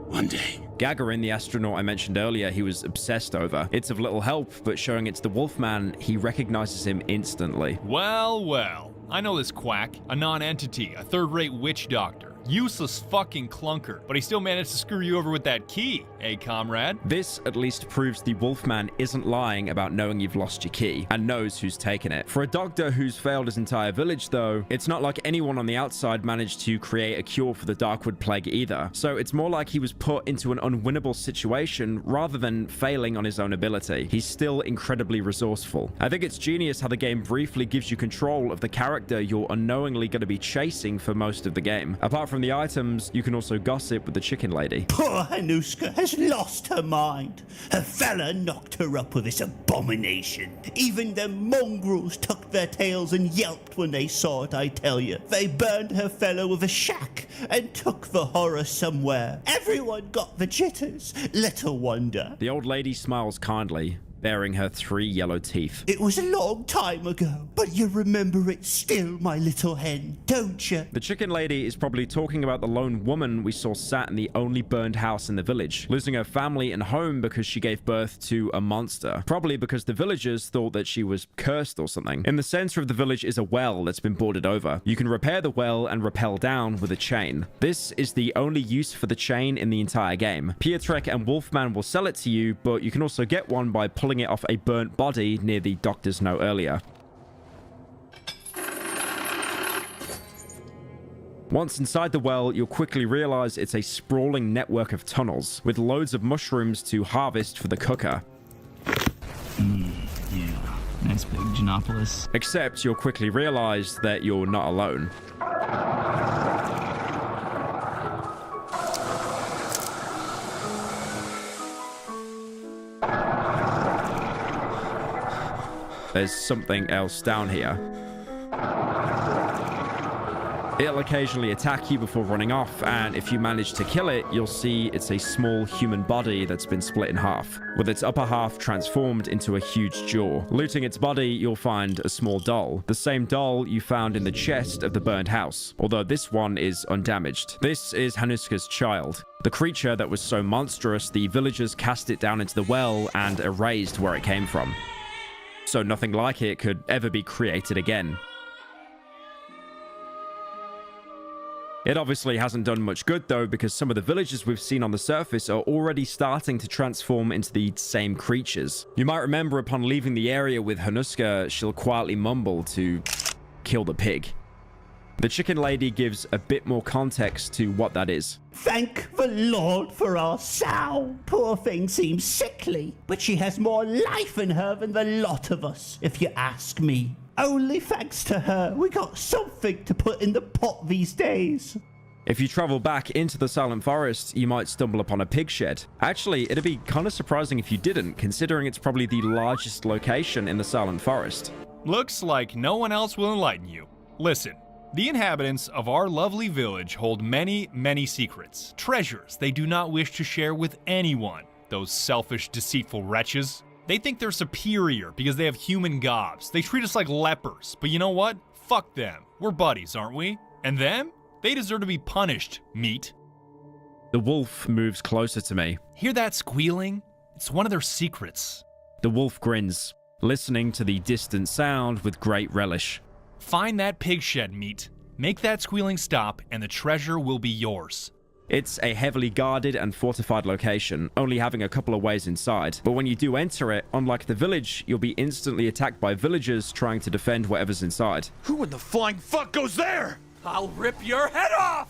One day. Gagarin, the astronaut I mentioned earlier, he was obsessed over. It's of little help, but showing it's the Wolfman, he recognizes him instantly. Well, well. I know this quack. A non-entity, a third-rate witch doctor. Useless fucking clunker. But he still managed to screw you over with that key, eh, comrade? This at least proves the Wolfman isn't lying about knowing you've lost your key, and knows who's taken it. For a doctor who's failed his entire village, though, it's not like anyone on the outside managed to create a cure for the Darkwood Plague either. So it's more like he was put into an unwinnable situation rather than failing on his own ability. He's still incredibly resourceful. I think it's genius how the game briefly gives you control of the character you're unknowingly going to be chasing for most of the game. Apart from the items, you can also gossip with the chicken lady. Poor Hanuska has lost her mind. Her fella knocked her up with this abomination. Even the mongrels tucked their tails and yelped when they saw it, I tell you. They burned her fella with a shack and took the horror somewhere. Everyone got the jitters. Little wonder. The old lady smiles kindly, baring her 3 yellow teeth. It was a long time ago, but you remember it still, my little hen, don't you? The chicken lady is probably talking about the lone woman we saw sat in the only burned house in the village, losing her family and home because she gave birth to a monster. Probably because the villagers thought that she was cursed or something. In the center of the village is a well that's been boarded over. You can repair the well and rappel down with a chain. This is the only use for the chain in the entire game. Pietrek and Wolfman will sell it to you, but you can also get one by pulling it off a burnt body near the doctor's note earlier. Once inside the well, you'll quickly realize it's a sprawling network of tunnels with loads of mushrooms to harvest for the cooker. Yeah, nice big Genopolis. Except you'll quickly realize that you're not alone. There's something else down here. It'll occasionally attack you before running off, and if you manage to kill it, you'll see it's a small human body that's been split in half, with its upper half transformed into a huge jaw. Looting its body, you'll find a small doll, the same doll you found in the chest of the burned house, although this one is undamaged. This is Hanuska's child, the creature that was so monstrous the villagers cast it down into the well and erased where it came from. So nothing like it could ever be created again. It obviously hasn't done much good though, because some of the villagers we've seen on the surface are already starting to transform into the same creatures. You might remember upon leaving the area with Hanuska, she'll quietly mumble to kill the pig. The chicken lady gives a bit more context to what that is. Thank the Lord for our sow. Poor thing seems sickly, but she has more life in her than the lot of us, if you ask me. Only thanks to her, we got something to put in the pot these days. If you travel back into the Silent Forest, you might stumble upon a pig shed. Actually, it'd be kind of surprising if you didn't, considering it's probably the largest location in the Silent Forest. Looks like no one else will enlighten you. Listen, The inhabitants of our lovely village hold many, many secrets, treasures they do not wish to share with anyone. Those selfish, deceitful wretches. They think they're superior because they have human gobs. They treat us like lepers, but you know what? Fuck them. We're buddies, aren't we? And them? They deserve to be punished, meat. The wolf moves closer to me. Hear that squealing? It's one of their secrets. The wolf grins, listening to the distant sound with great relish. Find that pig shed, meat. Make that squealing stop, and the treasure will be yours. It's a heavily guarded and fortified location, only having a couple of ways inside. But when you do enter it, unlike the village, you'll be instantly attacked by villagers trying to defend whatever's inside. Who in the flying fuck goes there? I'll rip your head off!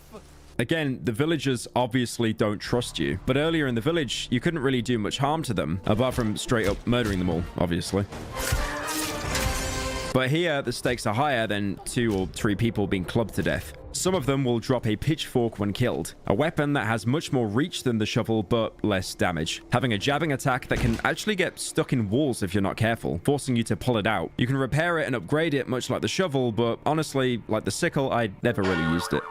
Again, the villagers obviously don't trust you, but earlier in the village, you couldn't really do much harm to them, apart from straight up murdering them all, obviously. But here, the stakes are higher than 2 or 3 people being clubbed to death. Some of them will drop a pitchfork when killed, a weapon that has much more reach than the shovel, but less damage. Having a jabbing attack that can actually get stuck in walls if you're not careful, forcing you to pull it out. You can repair it and upgrade it much like the shovel, but honestly, like the sickle, I never really used it.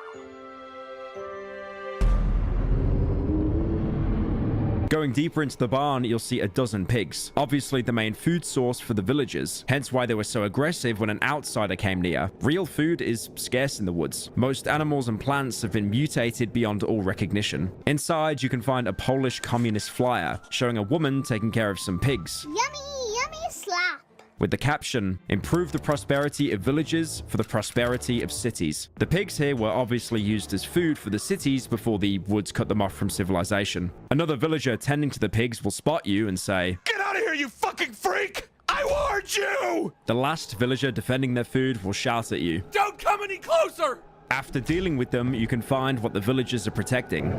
Going deeper into the barn, you'll see a dozen pigs, obviously the main food source for the villagers, hence why they were so aggressive when an outsider came near. Real food is scarce in the woods. Most animals and plants have been mutated beyond all recognition. Inside, you can find a Polish communist flyer showing a woman taking care of some pigs. Yummy, yummy slap. With the caption, "Improve the prosperity of villages for the prosperity of cities." The pigs here were obviously used as food for the cities before the woods cut them off from civilization. Another villager tending to the pigs will spot you and say, "Get out of here, you fucking freak! I warned you!" The last villager defending their food will shout at you. "Don't come any closer!" After dealing with them, you can find what the villagers are protecting.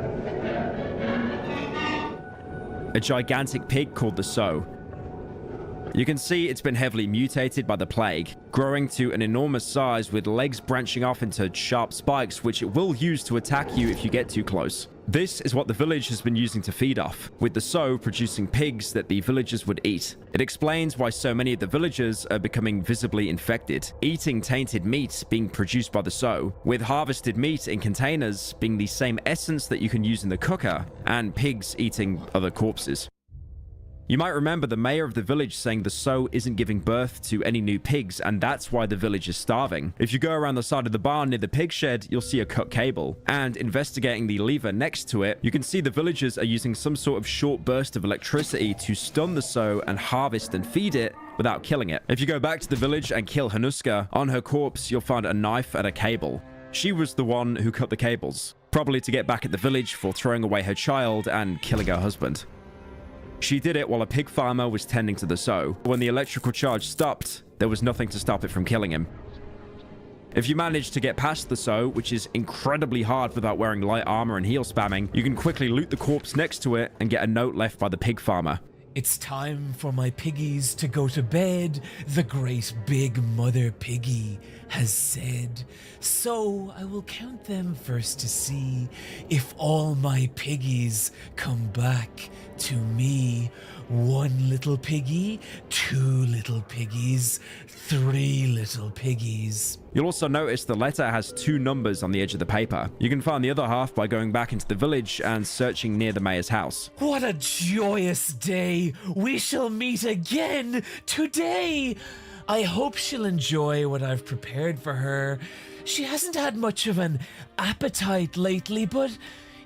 A gigantic pig called the Sow. You can see it's been heavily mutated by the plague, growing to an enormous size with legs branching off into sharp spikes, which it will use to attack you if you get too close. This is what the village has been using to feed off, with the Sow producing pigs that the villagers would eat. It explains why so many of the villagers are becoming visibly infected, eating tainted meat being produced by the Sow, with harvested meat in containers being the same essence that you can use in the cooker, and pigs eating other corpses. You might remember the mayor of the village saying the Sow isn't giving birth to any new pigs, and that's why the village is starving. If you go around the side of the barn near the pig shed, you'll see a cut cable. And investigating the lever next to it, you can see the villagers are using some sort of short burst of electricity to stun the Sow and harvest and feed it without killing it. If you go back to the village and kill Hanuska, on her corpse, you'll find a knife and a cable. She was the one who cut the cables, probably to get back at the village for throwing away her child and killing her husband. She did it while a pig farmer was tending to the Sow. When the electrical charge stopped, there was nothing to stop it from killing him. If you manage to get past the Sow, which is incredibly hard without wearing light armor and heal spamming, you can quickly loot the corpse next to it and get a note left by the pig farmer. "It's time for my piggies to go to bed, the great big mother piggy has said. So I will count them first to see if all my piggies come back to me. 1 little piggy, 2 little piggies, 3 little piggies." You'll also notice the letter has 2 numbers on the edge of the paper. You can find the other half by going back into the village and searching near the mayor's house. What a joyous day! We shall meet again today! I hope she'll enjoy what I've prepared for her. She hasn't had much of an appetite lately, but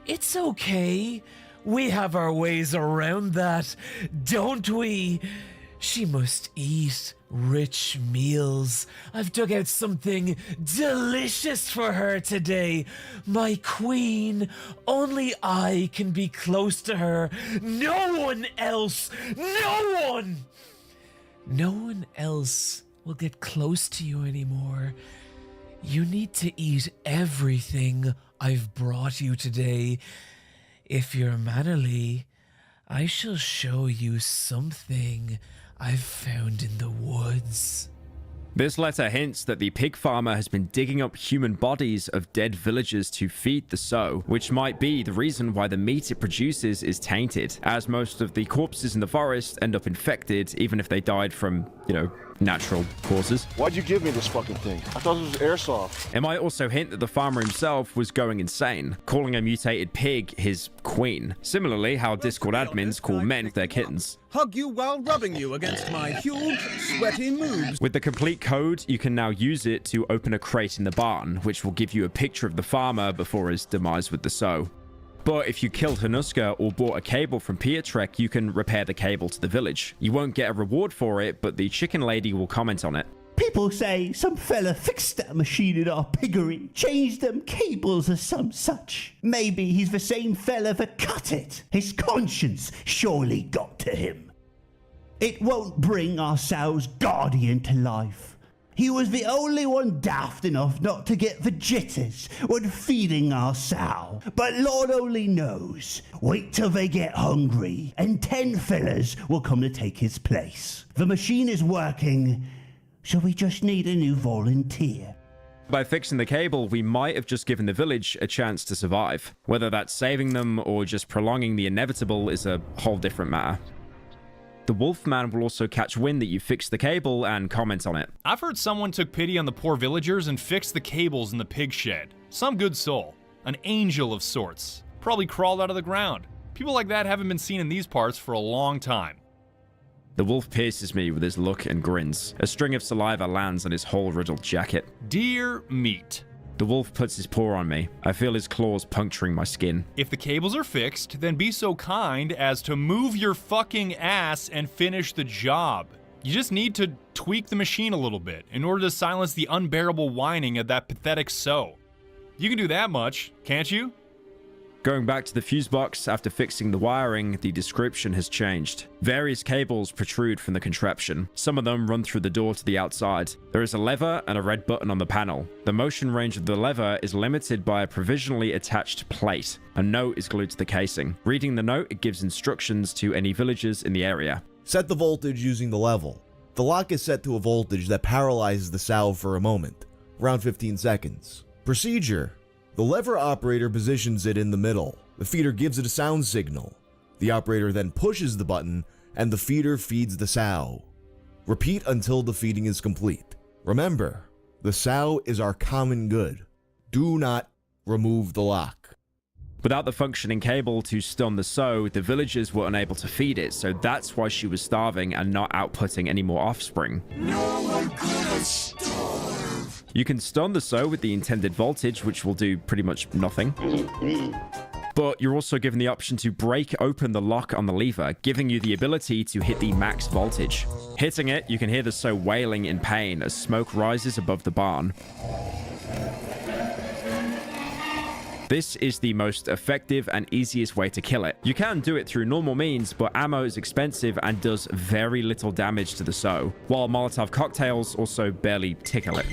it's okay. We have our ways around that, don't we? She must eat rich meals. I've dug out something delicious for her today. My queen, only I can be close to her. No one else! No one! No one else will get close to you anymore. You need to eat everything I've brought you today. If you're mannerly, I shall show you something I've found in the woods. This letter hints that the pig farmer has been digging up human bodies of dead villagers to feed the Sow, which might be the reason why the meat it produces is tainted, as most of the corpses in the forest end up infected even if they died from, natural causes. Why'd you give me this fucking thing? I thought this was airsoft. It might also hint that the farmer himself was going insane, calling a mutated pig his queen. Similarly, how Discord admins call men their kittens. Hug you while rubbing you against my huge, sweaty moves. With the complete code, you can now use it to open a crate in the barn, which will give you a picture of the farmer before his demise with the sow. But if you killed Hanuska or bought a cable from Pietrek, you can repair the cable to the village. You won't get a reward for it, but the chicken lady will comment on it. People say some fella fixed that machine in our piggery, changed them cables or some such. Maybe he's the same fella that cut it. His conscience surely got to him. It won't bring our sow's guardian to life. He was the only one daft enough not to get the jitters when feeding our sow. But Lord only knows. Wait till they get hungry, and 10 fellas will come to take his place. The machine is working, so we just need a new volunteer. By fixing the cable, we might have just given the village a chance to survive. Whether that's saving them or just prolonging the inevitable is a whole different matter. The Wolfman will also catch wind that you fixed the cable and comment on it. I've heard someone took pity on the poor villagers and fixed the cables in the pig shed. Some good soul. An angel of sorts. Probably crawled out of the ground. People like that haven't been seen in these parts for a long time. The wolf pierces me with his look and grins. A string of saliva lands on his hole-riddled jacket. Dear Meat. The wolf puts his paw on me. I feel his claws puncturing my skin. If the cables are fixed, then be so kind as to move your fucking ass and finish the job. You just need to tweak the machine a little bit in order to silence the unbearable whining of that pathetic sow. You can do that much, can't you? Going back to the fuse box after fixing the wiring, the description has changed. Various cables protrude from the contraption. Some of them run through the door to the outside. There is a lever and a red button on the panel. The motion range of the lever is limited by a provisionally attached plate. A note is glued to the casing. Reading the note, it gives instructions to any villagers in the area. Set the voltage using the level. The lock is set to a voltage that paralyzes the sow for a moment, around 15 seconds. Procedure. The lever operator positions it in the middle. The feeder gives it a sound signal. The operator then pushes the button, and the feeder feeds the sow. Repeat until the feeding is complete. Remember, the sow is our common good. Do not remove the lock. Without the functioning cable to stun the sow, the villagers were unable to feed it, so that's why she was starving and not outputting any more offspring. No one could have starved. You can stun the sow with the intended voltage, which will do pretty much nothing. But you're also given the option to break open the lock on the lever, giving you the ability to hit the max voltage. Hitting it, you can hear the sow wailing in pain as smoke rises above the barn. This is the most effective and easiest way to kill it. You can do it through normal means, but ammo is expensive and does very little damage to the sow, while Molotov cocktails also barely tickle it.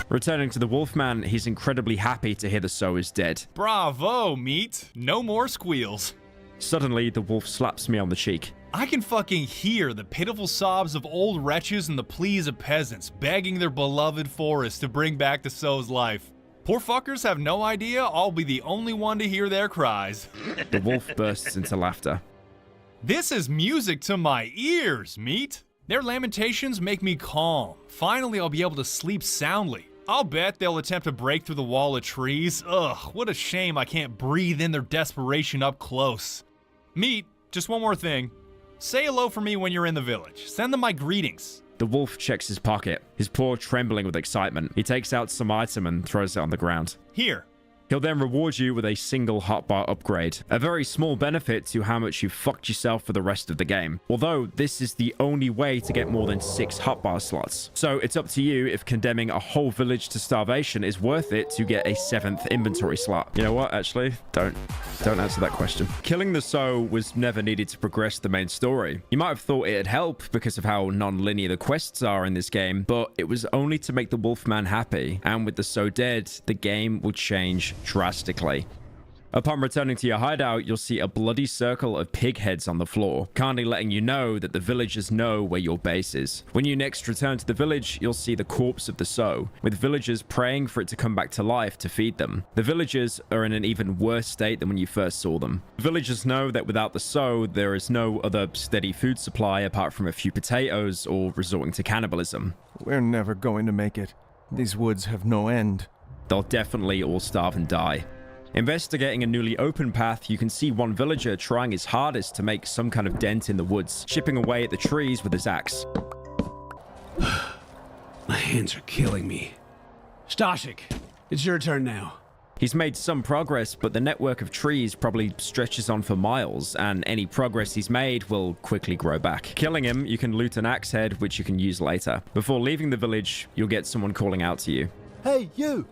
Returning to the Wolfman, he's incredibly happy to hear the sow is dead. Bravo, Meat. No more squeals. Suddenly, the wolf slaps me on the cheek. I can fucking hear the pitiful sobs of old wretches and the pleas of peasants begging their beloved forest to bring back the sow's life. Poor fuckers have no idea I'll be the only one to hear their cries. The wolf bursts into laughter. This is music to my ears, Meat. Their lamentations make me calm. Finally, I'll be able to sleep soundly. I'll bet they'll attempt to break through the wall of trees. Ugh, what a shame I can't breathe in their desperation up close. Meat, just one more thing. Say hello for me when you're in the village. Send them my greetings. The wolf checks his pocket, his paw trembling with excitement. He takes out some item and throws it on the ground. Here. He'll then reward you with a single hotbar upgrade, a very small benefit to how much you fucked yourself for the rest of the game. Although, this is the only way to get more than 6 hotbar slots. So it's up to you if condemning a whole village to starvation is worth it to get a 7th inventory slot. You know what, actually? Don't answer that question. Killing the sow was never needed to progress the main story. You might have thought it'd help because of how non-linear the quests are in this game, but it was only to make the Wolfman happy, and with the sow dead, the game would change drastically. Upon returning to your hideout, you'll see a bloody circle of pig heads on the floor, kindly letting you know that the villagers know where your base is. When you next return to the village, you'll see the corpse of the sow, with villagers praying for it to come back to life to feed them. The villagers are in an even worse state than when you first saw them. The villagers know that without the sow, there is no other steady food supply apart from a few potatoes or resorting to cannibalism. We're never going to make it. These woods have no end. They'll definitely all starve and die. Investigating a newly open path, you can see one villager trying his hardest to make some kind of dent in the woods, chipping away at the trees with his axe. My hands are killing me. Stashik, it's your turn now. He's made some progress, but the network of trees probably stretches on for miles, and any progress he's made will quickly grow back. Killing him, you can loot an axe head, which you can use later. Before leaving the village, you'll get someone calling out to you. Hey, you!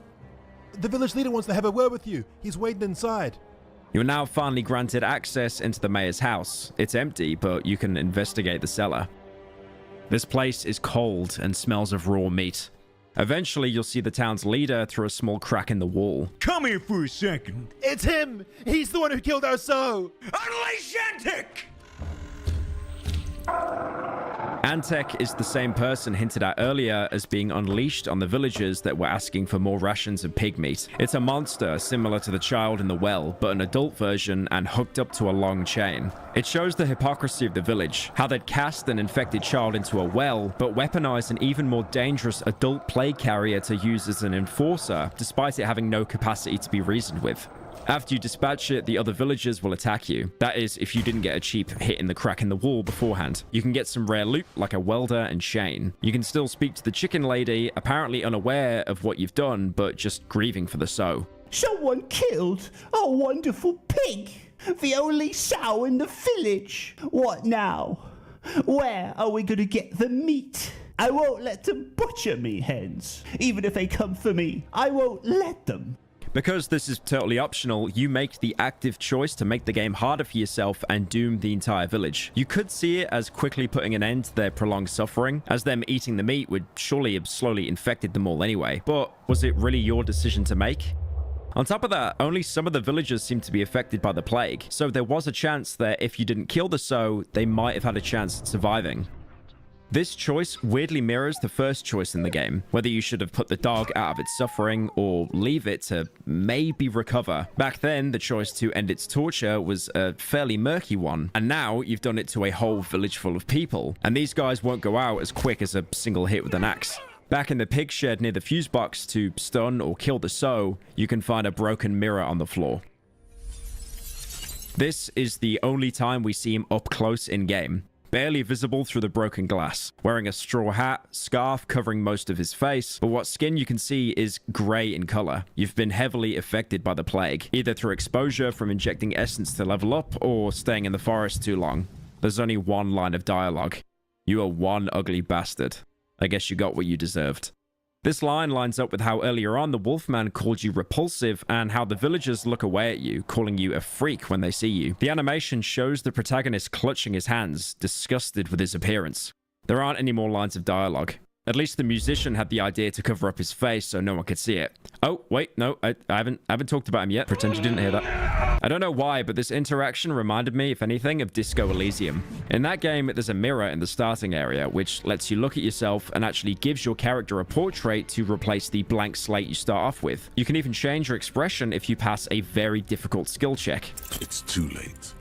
The village leader wants to have a word with you. He's waiting inside. You're now finally granted access into the mayor's house. It's empty, but you can investigate the cellar. This place is cold and smells of raw meat. Eventually, you'll see the town's leader through a small crack in the wall. Come here for a second. It's him! He's the one who killed our sow! Unleash Antek! Antek is the same person hinted at earlier as being unleashed on the villagers that were asking for more rations of pig meat. It's a monster similar to the child in the well, but an adult version and hooked up to a long chain. It shows the hypocrisy of the village, how they'd cast an infected child into a well, but weaponized an even more dangerous adult plague carrier to use as an enforcer, despite it having no capacity to be reasoned with. After you dispatch it, the other villagers will attack you. That is, if you didn't get a cheap hit in the crack in the wall beforehand. You can get some rare loot, like a welder and chain. You can still speak to the chicken lady, apparently unaware of what you've done, but just grieving for the sow. Someone killed our wonderful pig, the only sow in the village. What now? Where are we going to get the meat? I won't let them butcher me, hens. Even if they come for me, I won't let them. Because this is totally optional, you make the active choice to make the game harder for yourself and doom the entire village. You could see it as quickly putting an end to their prolonged suffering, as them eating the meat would surely have slowly infected them all anyway. But was it really your decision to make? On top of that, only some of the villagers seem to be affected by the plague, so there was a chance that if you didn't kill the sow, they might have had a chance at surviving. This choice weirdly mirrors the first choice in the game, whether you should have put the dog out of its suffering or leave it to maybe recover. Back then, the choice to end its torture was a fairly murky one, and now you've done it to a whole village full of people, and these guys won't go out as quick as a single hit with an axe. Back in the pig shed near the fuse box to stun or kill the sow, you can find a broken mirror on the floor. This is the only time we see him up close in-game. Barely visible through the broken glass, wearing a straw hat, scarf covering most of his face, but what skin you can see is grey in color. You've been heavily affected by the plague, either through exposure from injecting essence to level up, or staying in the forest too long. There's only one line of dialogue. You are one ugly bastard. I guess you got what you deserved. This line lines up with how earlier on the Wolfman called you repulsive and how the villagers look away at you, calling you a freak when they see you. The animation shows the protagonist clutching his hands, disgusted with his appearance. There aren't any more lines of dialogue. At least the musician had the idea to cover up his face so no one could see it. Oh, wait, no, I haven't talked about him yet. Pretend you didn't hear that. I don't know why, but this interaction reminded me, if anything, of Disco Elysium. In that game, there's a mirror in the starting area, which lets you look at yourself and actually gives your character a portrait to replace the blank slate you start off with. You can even change your expression if you pass a very difficult skill check. It's too late.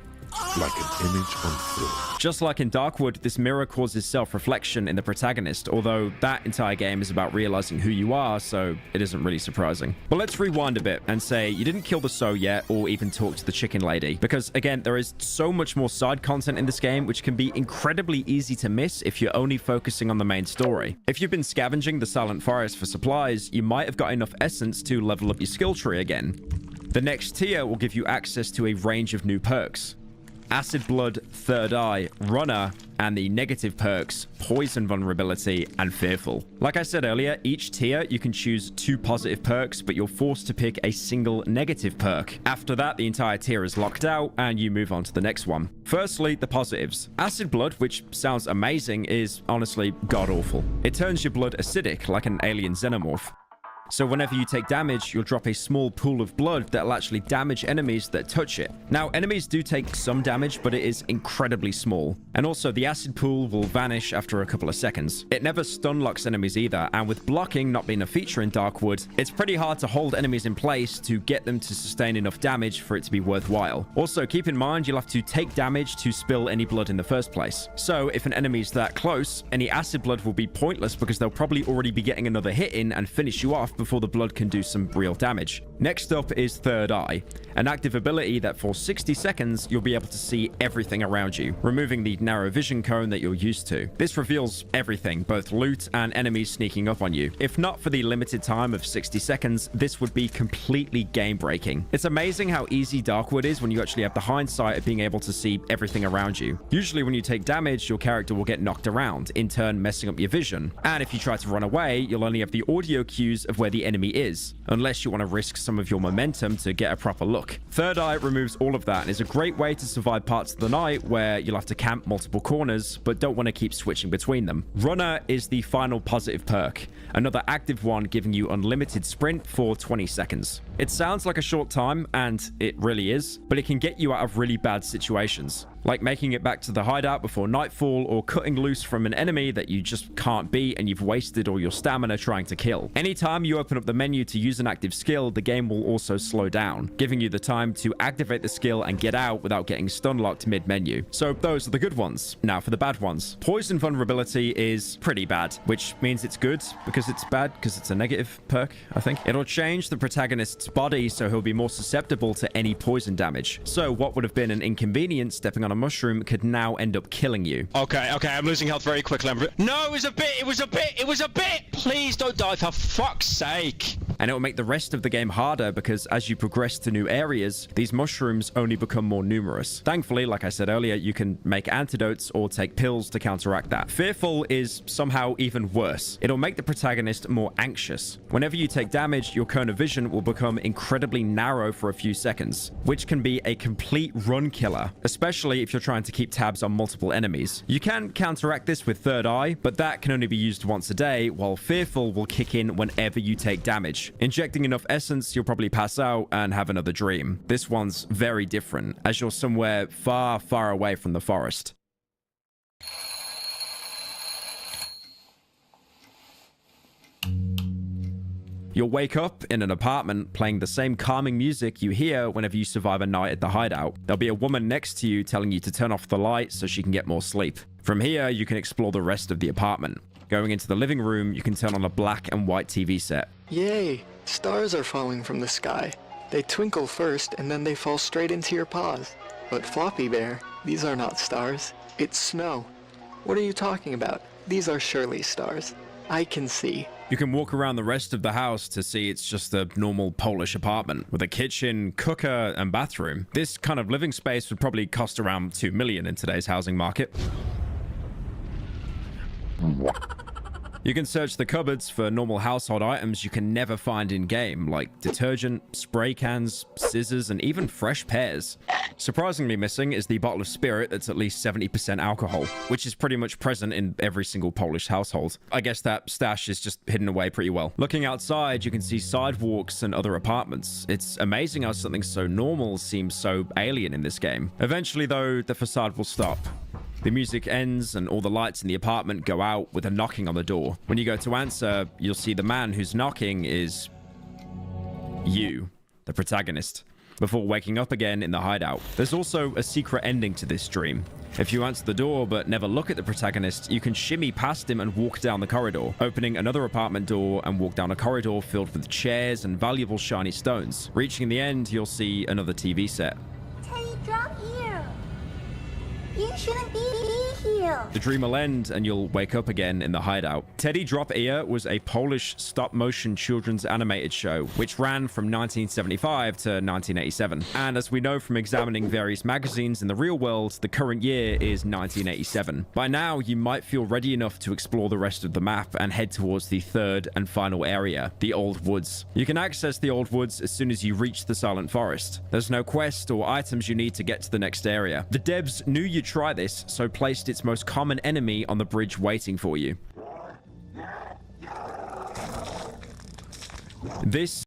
Like an image on film. Just like in Darkwood, this mirror causes self-reflection in the protagonist, although that entire game is about realizing who you are, so it isn't really surprising. But let's rewind a bit and say you didn't kill the sow yet or even talk to the chicken lady, because again, there is so much more side content in this game which can be incredibly easy to miss if you're only focusing on the main story. If you've been scavenging the Silent Forest for supplies, you might have got enough essence to level up your skill tree again. The next tier will give you access to a range of new perks. Acid Blood, Third Eye, Runner, and the negative perks, Poison Vulnerability, and Fearful. Like I said earlier, each tier you can choose 2 positive perks, but you're forced to pick a single negative perk. After that, the entire tier is locked out, and you move on to the next one. Firstly, the positives. Acid Blood, which sounds amazing, is honestly god-awful. It turns your blood acidic, like an alien xenomorph. So whenever you take damage, you'll drop a small pool of blood that'll actually damage enemies that touch it. Now, enemies do take some damage, but it is incredibly small. And also, the acid pool will vanish after a couple of seconds. It never stun locks enemies either, and with blocking not being a feature in Darkwood, it's pretty hard to hold enemies in place to get them to sustain enough damage for it to be worthwhile. Also, keep in mind you'll have to take damage to spill any blood in the first place. So if an enemy's that close, any acid blood will be pointless because they'll probably already be getting another hit in and finish you off before the blood can do some real damage. Next up is Third Eye, an active ability that for 60 seconds you'll be able to see everything around you, removing the narrow vision cone that you're used to. This reveals everything, both loot and enemies sneaking up on you. If not for the limited time of 60 seconds, this would be completely game-breaking. It's amazing how easy Darkwood is when you actually have the hindsight of being able to see everything around you. Usually when you take damage, your character will get knocked around, in turn messing up your vision. And if you try to run away, you'll only have the audio cues of where the enemy is, unless you want to risk some of your momentum to get a proper look. Third Eye removes all of that and is a great way to survive parts of the night where you'll have to camp multiple corners, but don't want to keep switching between them. Runner is the final positive perk, another active one giving you unlimited sprint for 20 seconds. It sounds like a short time, and it really is, but it can get you out of really bad situations, like making it back to the hideout before nightfall or cutting loose from an enemy that you just can't beat and you've wasted all your stamina trying to kill. Anytime you open up the menu to use an active skill, the game will also slow down, giving you the time to activate the skill and get out without getting stun locked mid-menu. So those are the good ones. Now for the bad ones. Poison vulnerability is pretty bad, which means it's good because it's bad because it's a negative perk, I think. It'll change the protagonist's body so he'll be more susceptible to any poison damage. So what would have been an inconvenience stepping on a mushroom could now end up killing you. Okay, I'm losing health very quickly. No, it was a bit! Please don't die, for fuck's sake! And it will make the rest of the game harder because as you progress to new areas, these mushrooms only become more numerous. Thankfully, like I said earlier, you can make antidotes or take pills to counteract that. Fearful is somehow even worse. It'll make the protagonist more anxious. Whenever you take damage, your cone of vision will become incredibly narrow for a few seconds, which can be a complete run killer, especially if you're trying to keep tabs on multiple enemies. You can counteract this with Third Eye, but that can only be used once a day, while Fearful will kick in whenever you take damage. Injecting enough essence, you'll probably pass out and have another dream. This one's very different, as you're somewhere far, far away from the forest. You'll wake up in an apartment playing the same calming music you hear whenever you survive a night at the hideout. There'll be a woman next to you telling you to turn off the light so she can get more sleep. From here, you can explore the rest of the apartment. Going into the living room, you can turn on a black and white TV set. Yay! Stars are falling from the sky. They twinkle first, and then they fall straight into your paws. But Floppy Bear, these are not stars. It's snow. What are you talking about? These are surely stars. I can see. You can walk around the rest of the house to see it's just a normal Polish apartment with a kitchen, cooker, and bathroom. This kind of living space would probably cost around $2 million in today's housing market. You can search the cupboards for normal household items you can never find in-game, like detergent, spray cans, scissors, and even fresh pears. Surprisingly missing is the bottle of spirit that's at least 70% alcohol, which is pretty much present in every single Polish household. I guess that stash is just hidden away pretty well. Looking outside, you can see sidewalks and other apartments. It's amazing how something so normal seems so alien in this game. Eventually, though, the facade will stop. The music ends and all the lights in the apartment go out with a knocking on the door. When you go to answer, you'll see the man who's knocking is you, the protagonist, before waking up again in the hideout. There's also a secret ending to this dream. If you answer the door but never look at the protagonist, you can shimmy past him and walk down the corridor, opening another apartment door and walk down a corridor filled with chairs and valuable shiny stones. Reaching the end, you'll see another TV set. Teddy, drop here. You shouldn't be here. The dream will end and you'll wake up again in the hideout. Teddy Drop Ear was a Polish stop-motion children's animated show, which ran from 1975 to 1987. And as we know from examining various magazines in the real world, the current year is 1987. By now, you might feel ready enough to explore the rest of the map and head towards the third and final area, the Old Woods. You can access the Old Woods as soon as you reach the Silent Forest. There's no quest or items you need to get to the next area. The devs knew you'd try this, so placed its most common enemy on the bridge waiting for you. This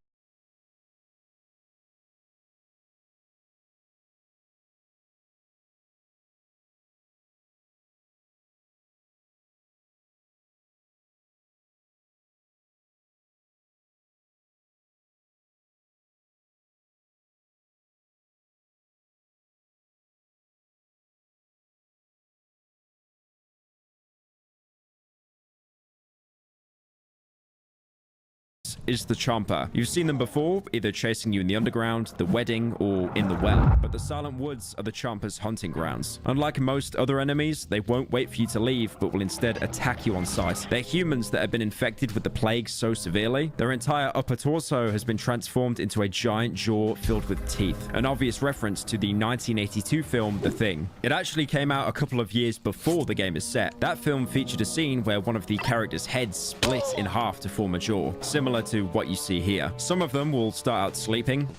is the Chomper. You've seen them before, either chasing you in the underground, the wedding, or in the well. But the Silent Woods are the Chomper's hunting grounds. Unlike most other enemies, they won't wait for you to leave, but will instead attack you on sight. They're humans that have been infected with the plague so severely, their entire upper torso has been transformed into a giant jaw filled with teeth. An obvious reference to the 1982 film, The Thing. It actually came out a couple of years before the game is set. That film featured a scene where one of the characters' heads split in half to form a jaw, similar to what you see here. Some of them will start out sleeping,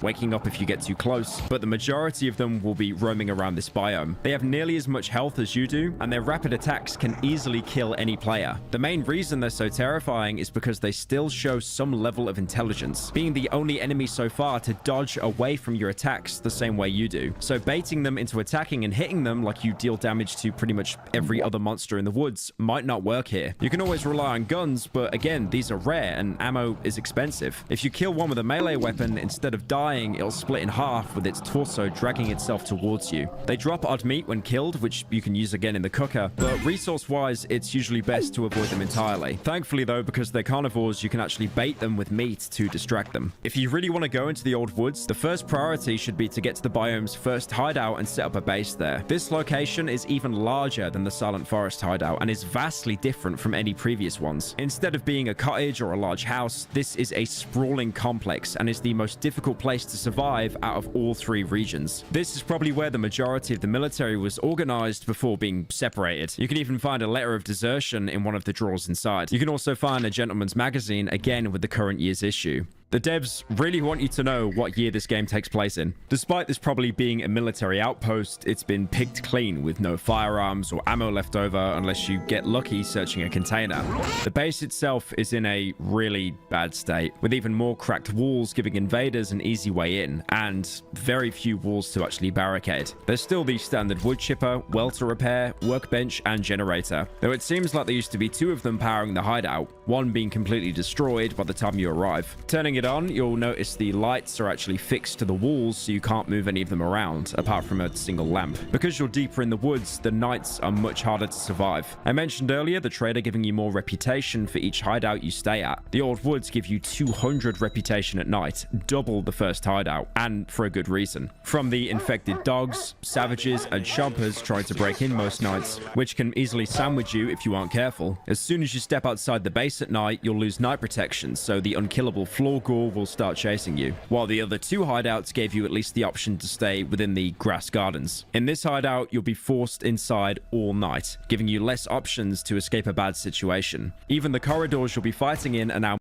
waking up if you get too close, but the majority of them will be roaming around this biome. They have nearly as much health as you do, and their rapid attacks can easily kill any player. The main reason they're so terrifying is because they still show some level of intelligence, being the only enemy so far to dodge away from your attacks the same way you do. So baiting them into attacking and hitting them like you deal damage to pretty much every other monster in the woods might not work here. You can always rely on guns, but again, these are rare and ammo is expensive. If you kill one with a melee weapon, instead of dying, it'll split in half with its torso dragging itself towards you. They drop odd meat when killed, which you can use again in the cooker, but resource-wise, it's usually best to avoid them entirely. Thankfully though, because they're carnivores, you can actually bait them with meat to distract them. If you really want to go into the Old Woods, the first priority should be to get to the biome's first hideout and set up a base there. This location is even larger than the Silent Forest hideout and is vastly different from any previous ones. Instead of being a cottage or a large house, this is a sprawling complex and is the most difficult place to survive out of all three regions. This is probably where the majority of the military was organized before being separated. You can even find a letter of desertion in one of the drawers inside. You can also find a gentleman's magazine, again with the current year's issue. The devs really want you to know what year this game takes place in. Despite this probably being a military outpost, it's been picked clean with no firearms or ammo left over unless you get lucky searching a container. The base itself is in a really bad state, with even more cracked walls giving invaders an easy way in, and very few walls to actually barricade. There's still the standard wood chipper, well to repair, workbench, and generator, though it seems like there used to be two of them powering the hideout, one being completely destroyed by the time you arrive. Turning it on, you'll notice the lights are actually fixed to the walls, so you can't move any of them around, apart from a single lamp. Because you're deeper in the woods, the nights are much harder to survive. I mentioned earlier the trader giving you more reputation for each hideout you stay at. The Old Woods give you 200 reputation at night, double the first hideout, and for a good reason. From the infected dogs, savages, and chompers trying to break in most nights, which can easily sandwich you if you aren't careful. As soon as you step outside the base at night, you'll lose night protection, so the unkillable floor ghoul will start chasing you, while the other two hideouts gave you at least the option to stay within the grass gardens. In this hideout, you'll be forced inside all night, giving you less options to escape a bad situation. Even the corridors you'll be fighting in are now